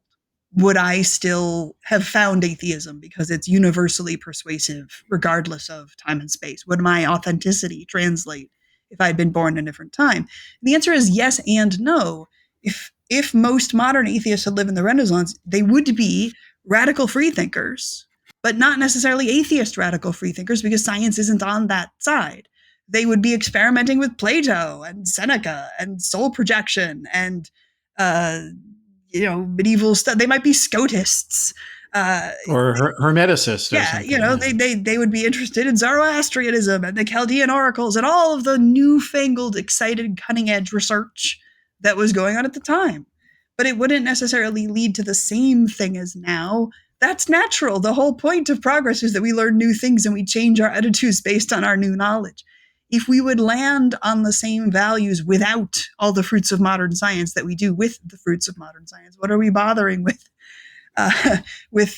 Would I still have found atheism because it's universally persuasive regardless of time and space? Would my authenticity translate if I'd been born in a different time? And the answer is yes and no. If most modern atheists had lived in the Renaissance, they would be radical freethinkers, but not necessarily atheist radical freethinkers, because science isn't on that side. They would be experimenting with Plato and Seneca and soul projection and medieval stuff. They might be Scotists. Or Hermeticists. They would be interested in Zoroastrianism and the Chaldean oracles and all of the newfangled, excited, cutting-edge research that was going on at the time. But it wouldn't necessarily lead to the same thing as now. That's natural. The whole point of progress is that we learn new things and we change our attitudes based on our new knowledge. If we would land on the same values without all the fruits of modern science that we do with the fruits of modern science, what are we bothering with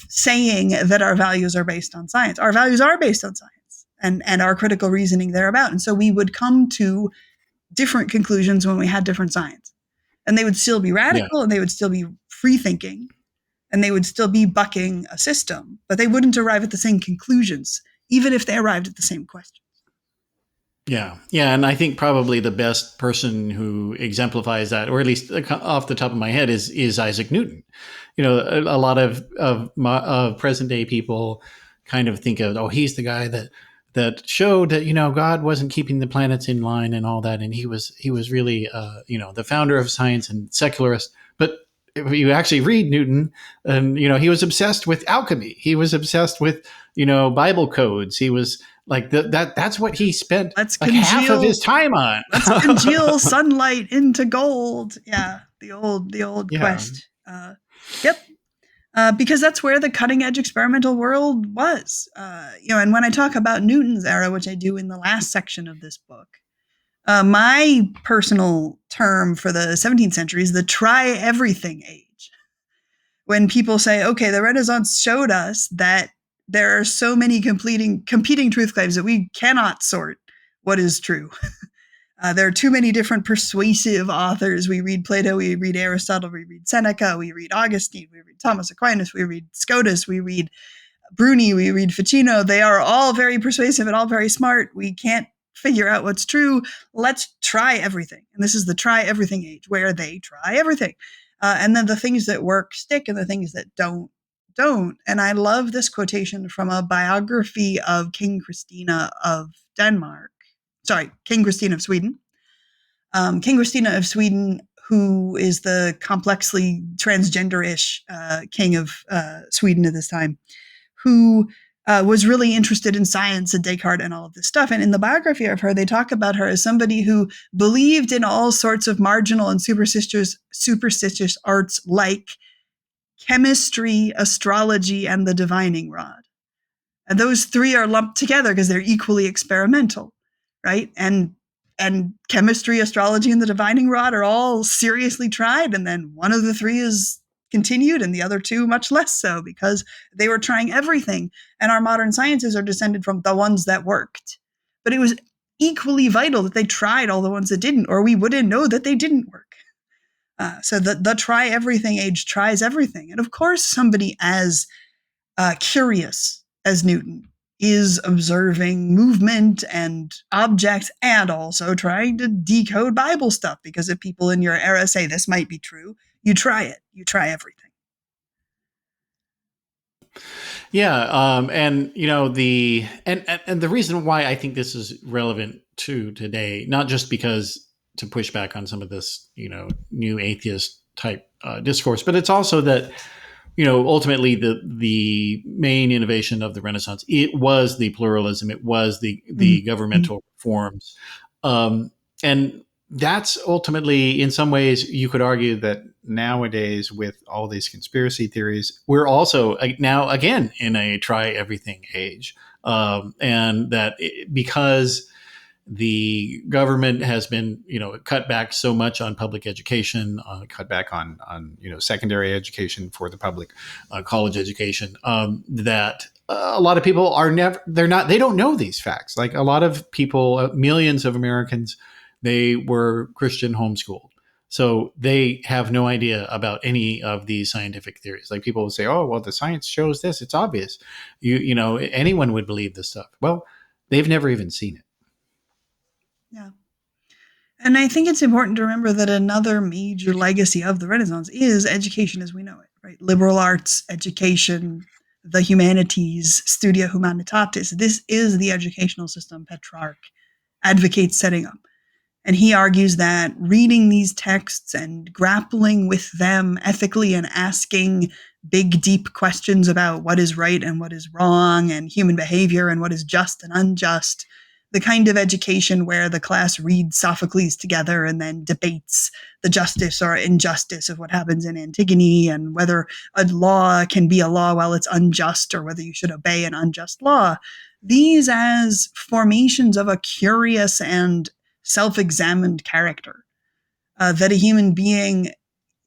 saying that our values are based on science? Our values are based on science and our critical reasoning thereabout. And so we would come to different conclusions when we had different science. And they would still be Yeah. radical and they would still be free thinking and they would still be bucking a system, but they wouldn't arrive at the same conclusions, even if they arrived at the same question. Yeah, yeah, and I think probably the best person who exemplifies that, or at least off the top of my head, is Isaac Newton. You know, a lot of present day people kind of think of, oh, he's the guy that showed that God wasn't keeping the planets in line and all that, and he was really the founder of science and secularist. But if you actually read Newton, and he was obsessed with alchemy. He was obsessed with Bible codes. He was like that's what he spent Let's like half of congeal his time on. let's congeal sunlight into gold. Yeah, the old Yeah. quest. Yep. Because that's where the cutting edge experimental world was. And when I talk about Newton's era, which I do in the last section of this book, my personal term for the 17th century is the try everything age. When people say, okay, the Renaissance showed us that there are so many competing truth claims that we cannot sort what is true. There are too many different persuasive authors. We read Plato, we read Aristotle, we read Seneca, we read Augustine, we read Thomas Aquinas, we read Scotus, we read Bruni, we read Ficino. They are all very persuasive and all very smart. We can't figure out what's true. Let's try everything. And this is the try everything age, where they try everything. And then the things that work stick and the things that don't. And I love this quotation from a biography of King Christina of Denmark. Sorry, King Christina of Sweden. King Christina of Sweden, who is the complexly transgender-ish king of Sweden at this time, who was really interested in science and Descartes and all of this stuff. And in the biography of her, they talk about her as somebody who believed in all sorts of marginal and superstitious arts like chemistry, astrology, and the divining rod. And those three are lumped together because they're equally experimental, right? And chemistry, astrology, and the divining rod are all seriously tried, and then one of the three is continued and the other two much less so because they were trying everything. And our modern sciences are descended from the ones that worked. But it was equally vital that they tried all the ones that didn't, or we wouldn't know that they didn't work. So the try everything age tries everything. And of course, somebody as curious as Newton is observing movement and objects and also trying to decode Bible stuff, because if people in your era say this might be true, you try it. You try everything. Yeah, and and the reason why I think this is relevant to today, not just because to push back on some of this new atheist type discourse, but it's also that ultimately the main innovation of the Renaissance, it was the pluralism, it was the governmental reforms, and that's ultimately, in some ways, you could argue that nowadays with all these conspiracy theories, we're also now again in a try everything age, and that because the government has been, cut back so much on public education, cut back on secondary education for the public, college education, that a lot of people they don't know these facts. Like a lot of people, millions of Americans, they were Christian homeschooled. So they have no idea about any of these scientific theories. Like people will say, "Oh, well, the science shows this. It's obvious. Anyone would believe this stuff." Well, they've never even seen it. Yeah. And I think it's important to remember that another major legacy of the Renaissance is education as we know it, right? Liberal arts, education, the humanities, studia humanitatis. This is the educational system Petrarch advocates setting up. And he argues that reading these texts and grappling with them ethically and asking big, deep questions about what is right and what is wrong and human behavior and what is just and unjust, the kind of education where the class reads Sophocles together and then debates the justice or injustice of what happens in Antigone and whether a law can be a law while it's unjust or whether you should obey an unjust law. These as formations of a curious and self-examined character, that a human being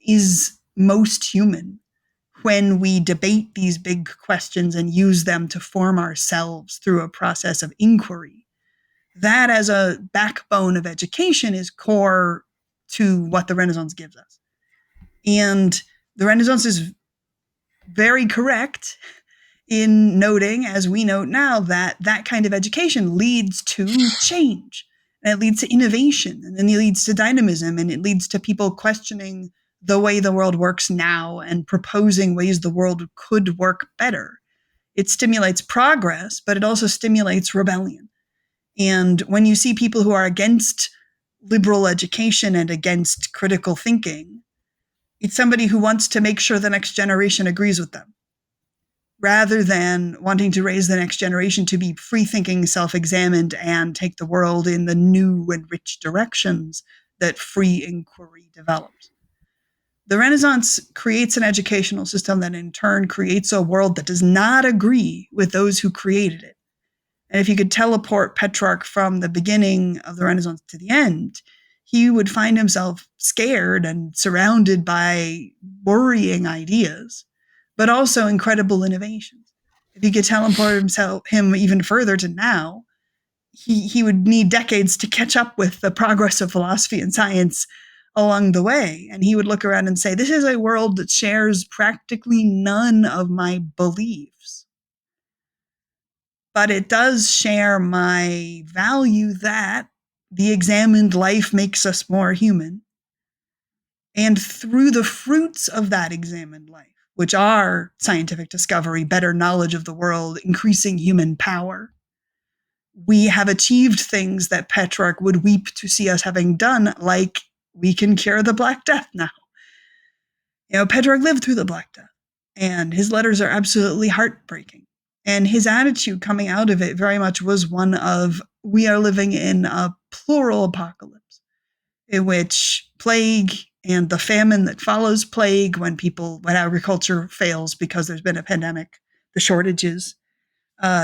is most human when we debate these big questions and use them to form ourselves through a process of inquiry. That as a backbone of education is core to what the Renaissance gives us. And the Renaissance is very correct in noting, as we note now, that that kind of education leads to change, and it leads to innovation, and then it leads to dynamism, and it leads to people questioning the way the world works now and proposing ways the world could work better. It stimulates progress, but it also stimulates rebellion. And when you see people who are against liberal education and against critical thinking, it's somebody who wants to make sure the next generation agrees with them, rather than wanting to raise the next generation to be free-thinking, self-examined, and take the world in the new and rich directions that free inquiry develops. The Renaissance creates an educational system that in turn creates a world that does not agree with those who created it. And if you could teleport Petrarch from the beginning of the Renaissance to the end, he would find himself scared and surrounded by worrying ideas, but also incredible innovations. If he could teleport him even further to now, he would need decades to catch up with the progress of philosophy and science along the way. And he would look around and say, this is a world that shares practically none of my beliefs, but it does share my value that the examined life makes us more human. And through the fruits of that examined life, which are scientific discovery, better knowledge of the world, increasing human power, we have achieved things that Petrarch would weep to see us having done, like we can cure the Black Death now. You know, Petrarch lived through the Black Death, and his letters are absolutely heartbreaking. And his attitude coming out of it very much was one of, we are living in a plural apocalypse, in which plague and the famine that follows plague, when agriculture fails because there's been a pandemic, the shortages,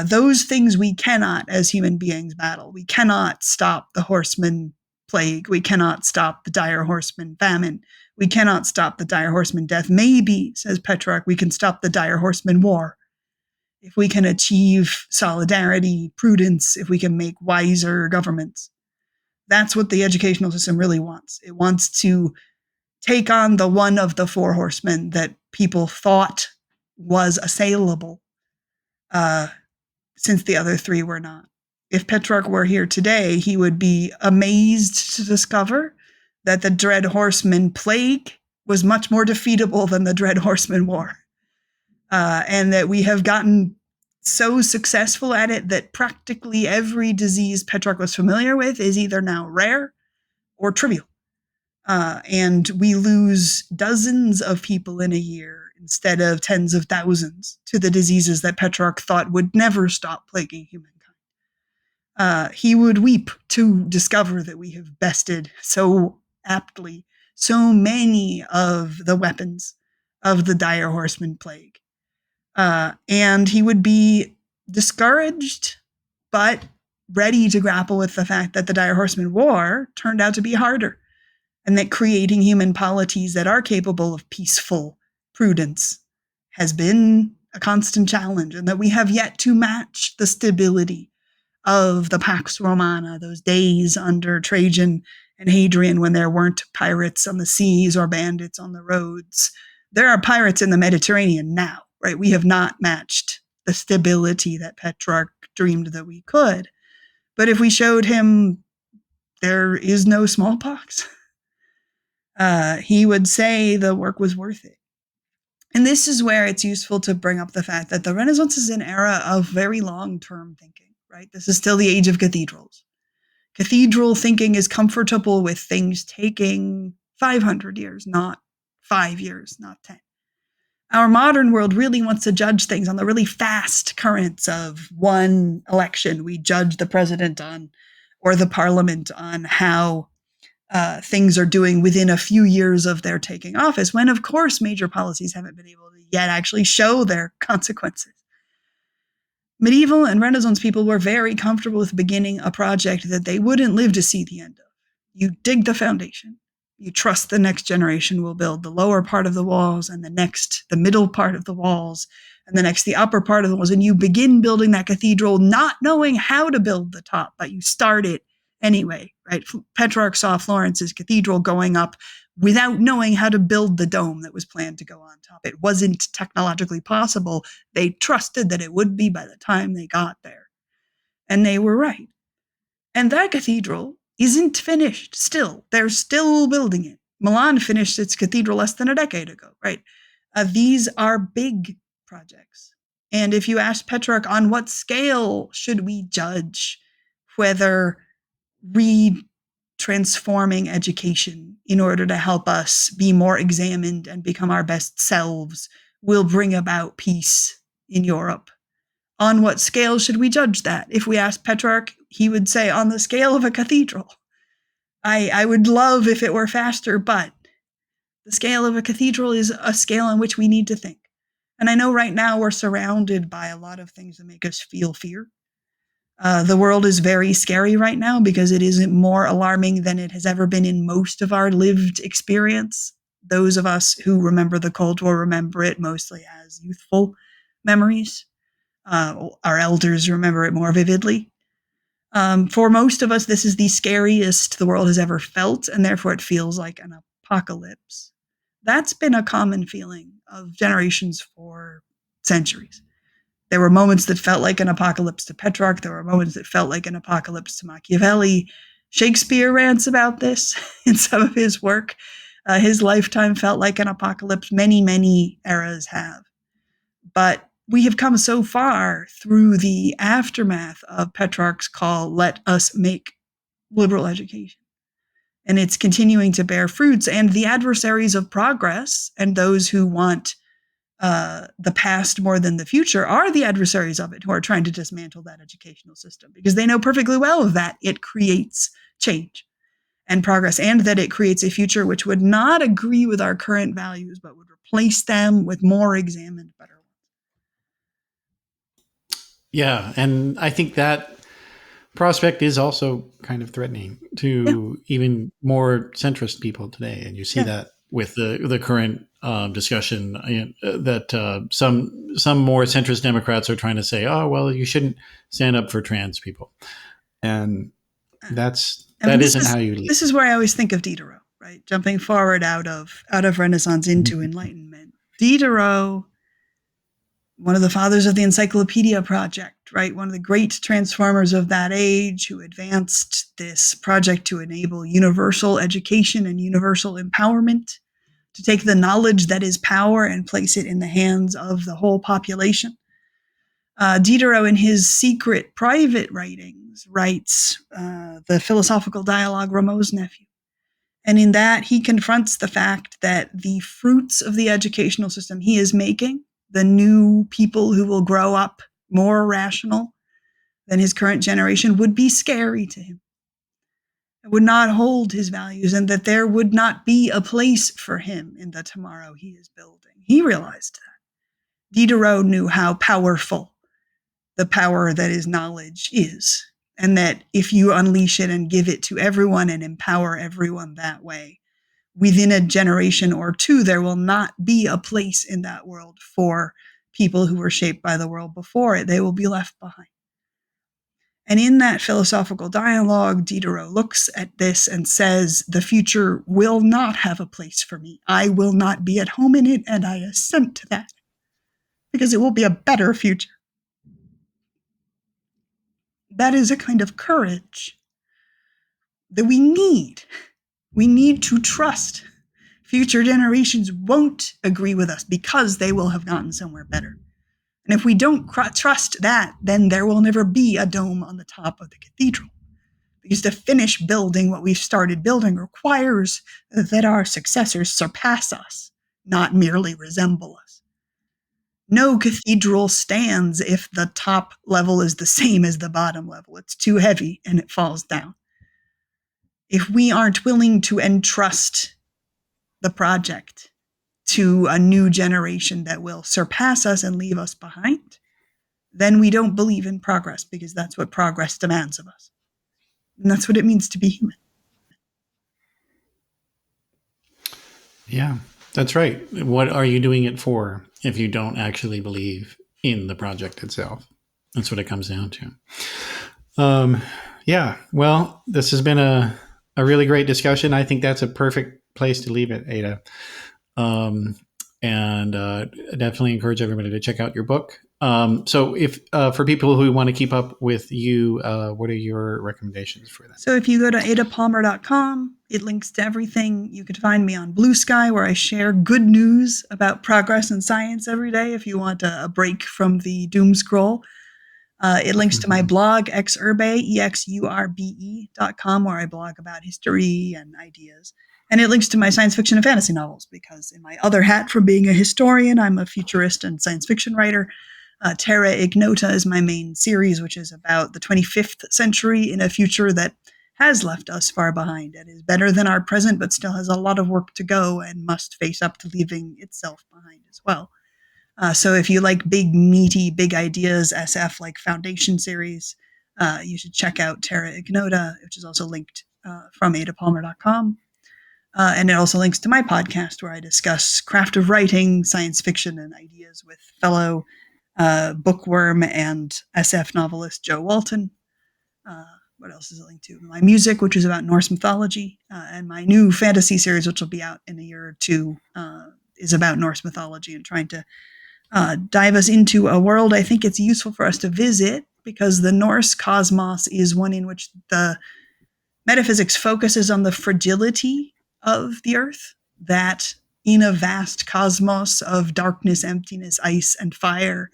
those things we cannot, as human beings, battle. We cannot stop the horseman plague. We cannot stop the dire horseman famine. We cannot stop the dire horseman death. Maybe, says Petrarch, we can stop the dire horseman war. If we can achieve solidarity, prudence, if we can make wiser governments. That's what the educational system really wants. It wants to take on the one of the four horsemen that people thought was assailable, since the other three were not. If Petrarch were here today, he would be amazed to discover that the dread horseman plague was much more defeatable than the dread horseman war. And that we have gotten so successful at it that practically every disease Petrarch was familiar with is either now rare or trivial. And we lose dozens of people in a year instead of tens of thousands to the diseases that Petrarch thought would never stop plaguing humankind. He would weep to discover that we have bested so aptly so many of the weapons of the dire horseman plague. And he would be discouraged, but ready to grapple with the fact that the dire horseman war turned out to be harder, and that creating human polities that are capable of peaceful prudence has been a constant challenge, and that we have yet to match the stability of the Pax Romana, those days under Trajan and Hadrian when there weren't pirates on the seas or bandits on the roads. There are pirates in the Mediterranean now, right? We have not matched the stability that Petrarch dreamed that we could. But if we showed him there is no smallpox, he would say the work was worth it. And this is where it's useful to bring up the fact that the Renaissance is an era of very long-term thinking, right? This is still the age of cathedrals. Cathedral thinking is comfortable with things taking 500 years, not 5 years, not 10. Our modern world really wants to judge things on the really fast currents of one election. We judge the president on, or the parliament on how things are doing within a few years of their taking office, when of course major policies haven't been able to yet actually show their consequences. Medieval and Renaissance people were very comfortable with beginning a project that they wouldn't live to see the end of. You dig the foundation. You trust the next generation will build the lower part of the walls, and the next, the middle part of the walls, and the next, the upper part of the walls. And you begin building that cathedral not knowing how to build the top, but you start it anyway, right? Petrarch saw Florence's cathedral going up without knowing how to build the dome that was planned to go on top. It wasn't technologically possible. They trusted that it would be by the time they got there. And they were right. And that cathedral isn't finished still. They're still building it. Milan finished its cathedral less than a decade ago, right? These are big projects. And if you ask Petrarch, on what scale should we judge whether transforming education in order to help us be more examined and become our best selves will bring about peace in Europe? On what scale should we judge that? If we asked Petrarch, he would say on the scale of a cathedral. I would love if it were faster, but the scale of a cathedral is a scale on which we need to think. And I know right now we're surrounded by a lot of things that make us feel fear. The world is very scary right now because it isn't more alarming than it has ever been in most of our lived experience. Those of us who remember the Cold War remember it mostly as youthful memories. Our elders remember it more vividly. For most of us, this is the scariest the world has ever felt, and therefore it feels like an apocalypse. That's been a common feeling of generations for centuries. There were moments that felt like an apocalypse to Petrarch. There were moments that felt like an apocalypse to Machiavelli. Shakespeare rants about this in some of his work. His lifetime felt like an apocalypse. Many, many eras have. But we have come so far through the aftermath of Petrarch's call, let us make liberal education. And it's continuing to bear fruits. And the adversaries of progress and those who want the past more than the future are the adversaries of it who are trying to dismantle that educational system because they know perfectly well that it creates change and progress and that it creates a future which would not agree with our current values but would replace them with more examined, better ones. Yeah, and I think that prospect is also kind of threatening Yeah, to even more centrist people today, and you see yeah. that with the current discussion that some more centrist Democrats are trying to say, oh well, you shouldn't stand up for trans people, and I mean, that isn't how you lead. this is where I always think of Diderot, right? Jumping forward out of Renaissance into Enlightenment. Diderot, one of the fathers of the Encyclopedia Project, right? One of the great transformers of that age who advanced this project to enable universal education and universal empowerment, to take the knowledge that is power and place it in the hands of the whole population. Diderot, in his secret private writings, writes the philosophical dialogue Rameau's Nephew. And in that, he confronts the fact that the fruits of the educational system he is making, the new people who will grow up more rational than his current generation, would be scary to him. It would not hold his values, and that there would not be a place for him in the tomorrow he is building. He realized that. Diderot knew how powerful the power that is knowledge is, and that if you unleash it and give it to everyone and empower everyone that way, within a generation or two, there will not be a place in that world for people who were shaped by the world before it. They will be left behind. And in that philosophical dialogue, Diderot looks at this and says, the future will not have a place for me. I will not be at home in it, and I assent to that because it will be a better future. That is a kind of courage that we need. We need to trust future generations won't agree with us because they will have gotten somewhere better. And if we don't trust that, then there will never be a dome on the top of the cathedral. Because to finish building what we've started building requires that our successors surpass us, not merely resemble us. No cathedral stands if the top level is the same as the bottom level. It's too heavy and it falls down. If we aren't willing to entrust the project to a new generation that will surpass us and leave us behind, then we don't believe in progress because that's what progress demands of us. And that's what it means to be human. Yeah, that's right. What are you doing it for if you don't actually believe in the project itself? That's what it comes down to. Yeah. Well, this has been a really great discussion. I think that's a perfect place to leave it, Ada. Um, and definitely encourage everybody to check out your book. So, if for people who want to keep up with you, what are your recommendations for them? So if you go to adapalmer.com, it links to everything. You can find me on Blue Sky, where I share good news about progress in science every day if you want a break from the doom scroll. It links to my Mhm. blog, exurbe.com, where I blog about history and ideas. And it links to my science fiction and fantasy novels, because in my other hat from being a historian, I'm a futurist and science fiction writer. Terra Ignota is my main series, which is about the 25th century in a future that has left us far behind and is better than our present, but still has a lot of work to go and must face up to leaving itself behind as well. So if you like big, meaty, big ideas, SF like Foundation series, you should check out Terra Ignota, which is also linked from adapalmer.com. And it also links to my podcast, where I discuss craft of writing, science fiction, and ideas with fellow bookworm and SF novelist Joe Walton. Uh, what else is it linked to? My music, which is about Norse mythology, and my new fantasy series, which will be out in a year or two, is about Norse mythology and trying to dive us into a world I think it's useful for us to visit, because the Norse cosmos is one in which the metaphysics focuses on the fragility of the earth, that in a vast cosmos of darkness, emptiness, ice, and fire,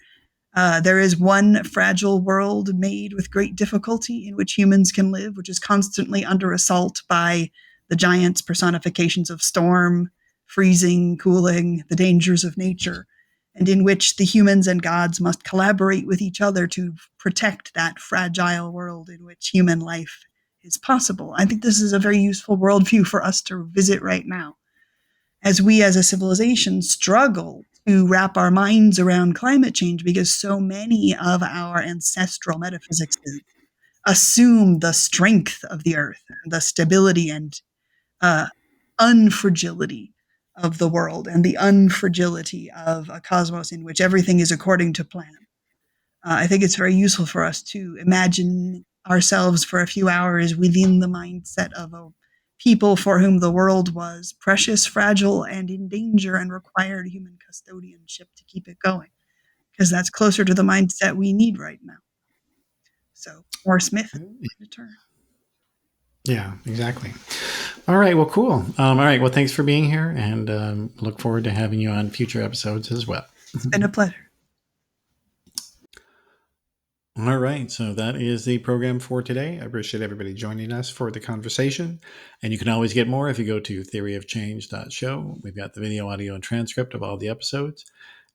there is one fragile world made with great difficulty in which humans can live, which is constantly under assault by the giants, personifications of storm, freezing, cooling, the dangers of nature, and in which the humans and gods must collaborate with each other to protect that fragile world in which human life is possible. I think this is a very useful worldview for us to visit right now, as we as a civilization struggle to wrap our minds around climate change, because so many of our ancestral metaphysics assume the strength of the earth and the stability and uh, unfragility of the world and the unfragility of a cosmos in which everything is according to plan. I think it's very useful for us to imagine ourselves for a few hours within the mindset of a people for whom the world was precious, fragile, and in danger, and required human custodianship to keep it going, because that's closer to the mindset we need right now. So, more Smith, to turn. Yeah, exactly. All right. Well, cool. All right. Well, thanks for being here, and look forward to having you on future episodes as well. It's been a pleasure. All right. So that is the program for today. I appreciate everybody joining us for the conversation. And you can always get more if you go to theoryofchange.show. We've got the video, audio, and transcript of all the episodes.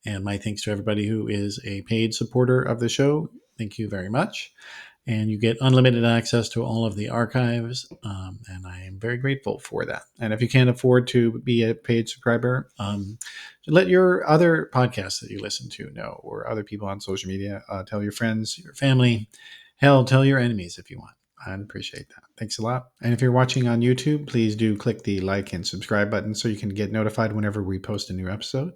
And my thanks to everybody who is a paid supporter of the show. Thank you very much. And you get unlimited access to all of the archives. And I am very grateful for that. And if you can't afford to be a paid subscriber, let your other podcasts that you listen to know, or other people on social media. Tell your friends, your family, hell, tell your enemies if you want. I'd appreciate that. Thanks a lot. And if you're watching on YouTube, please do click the like and subscribe button so you can get notified whenever we post a new episode.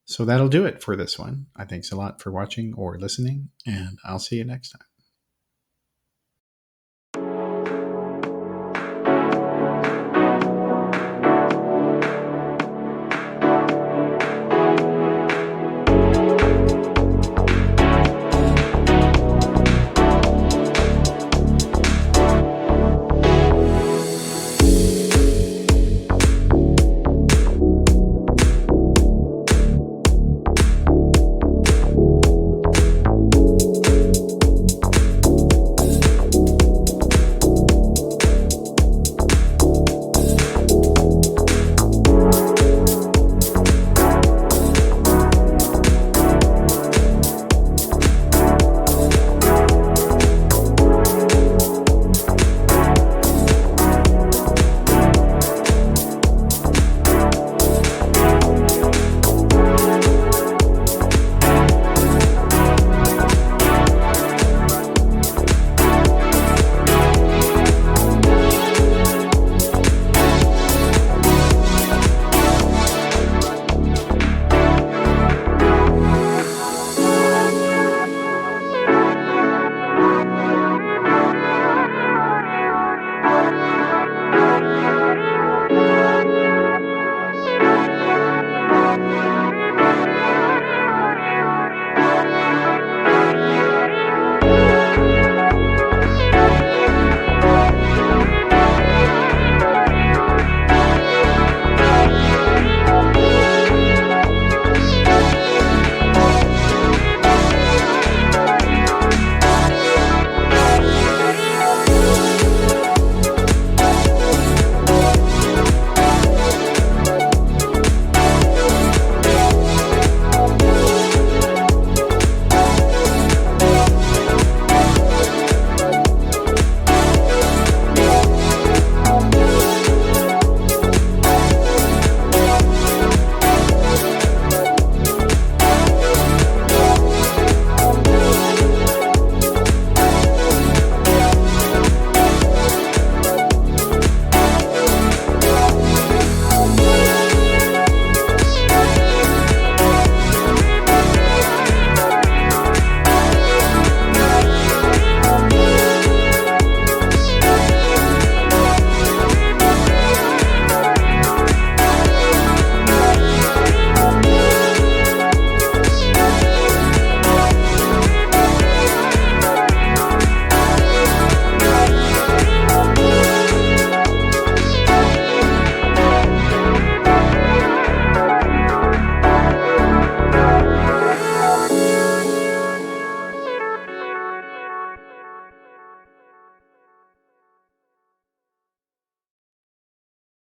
So that'll do it for this one. I thanks a lot for watching or listening, and I'll see you next time.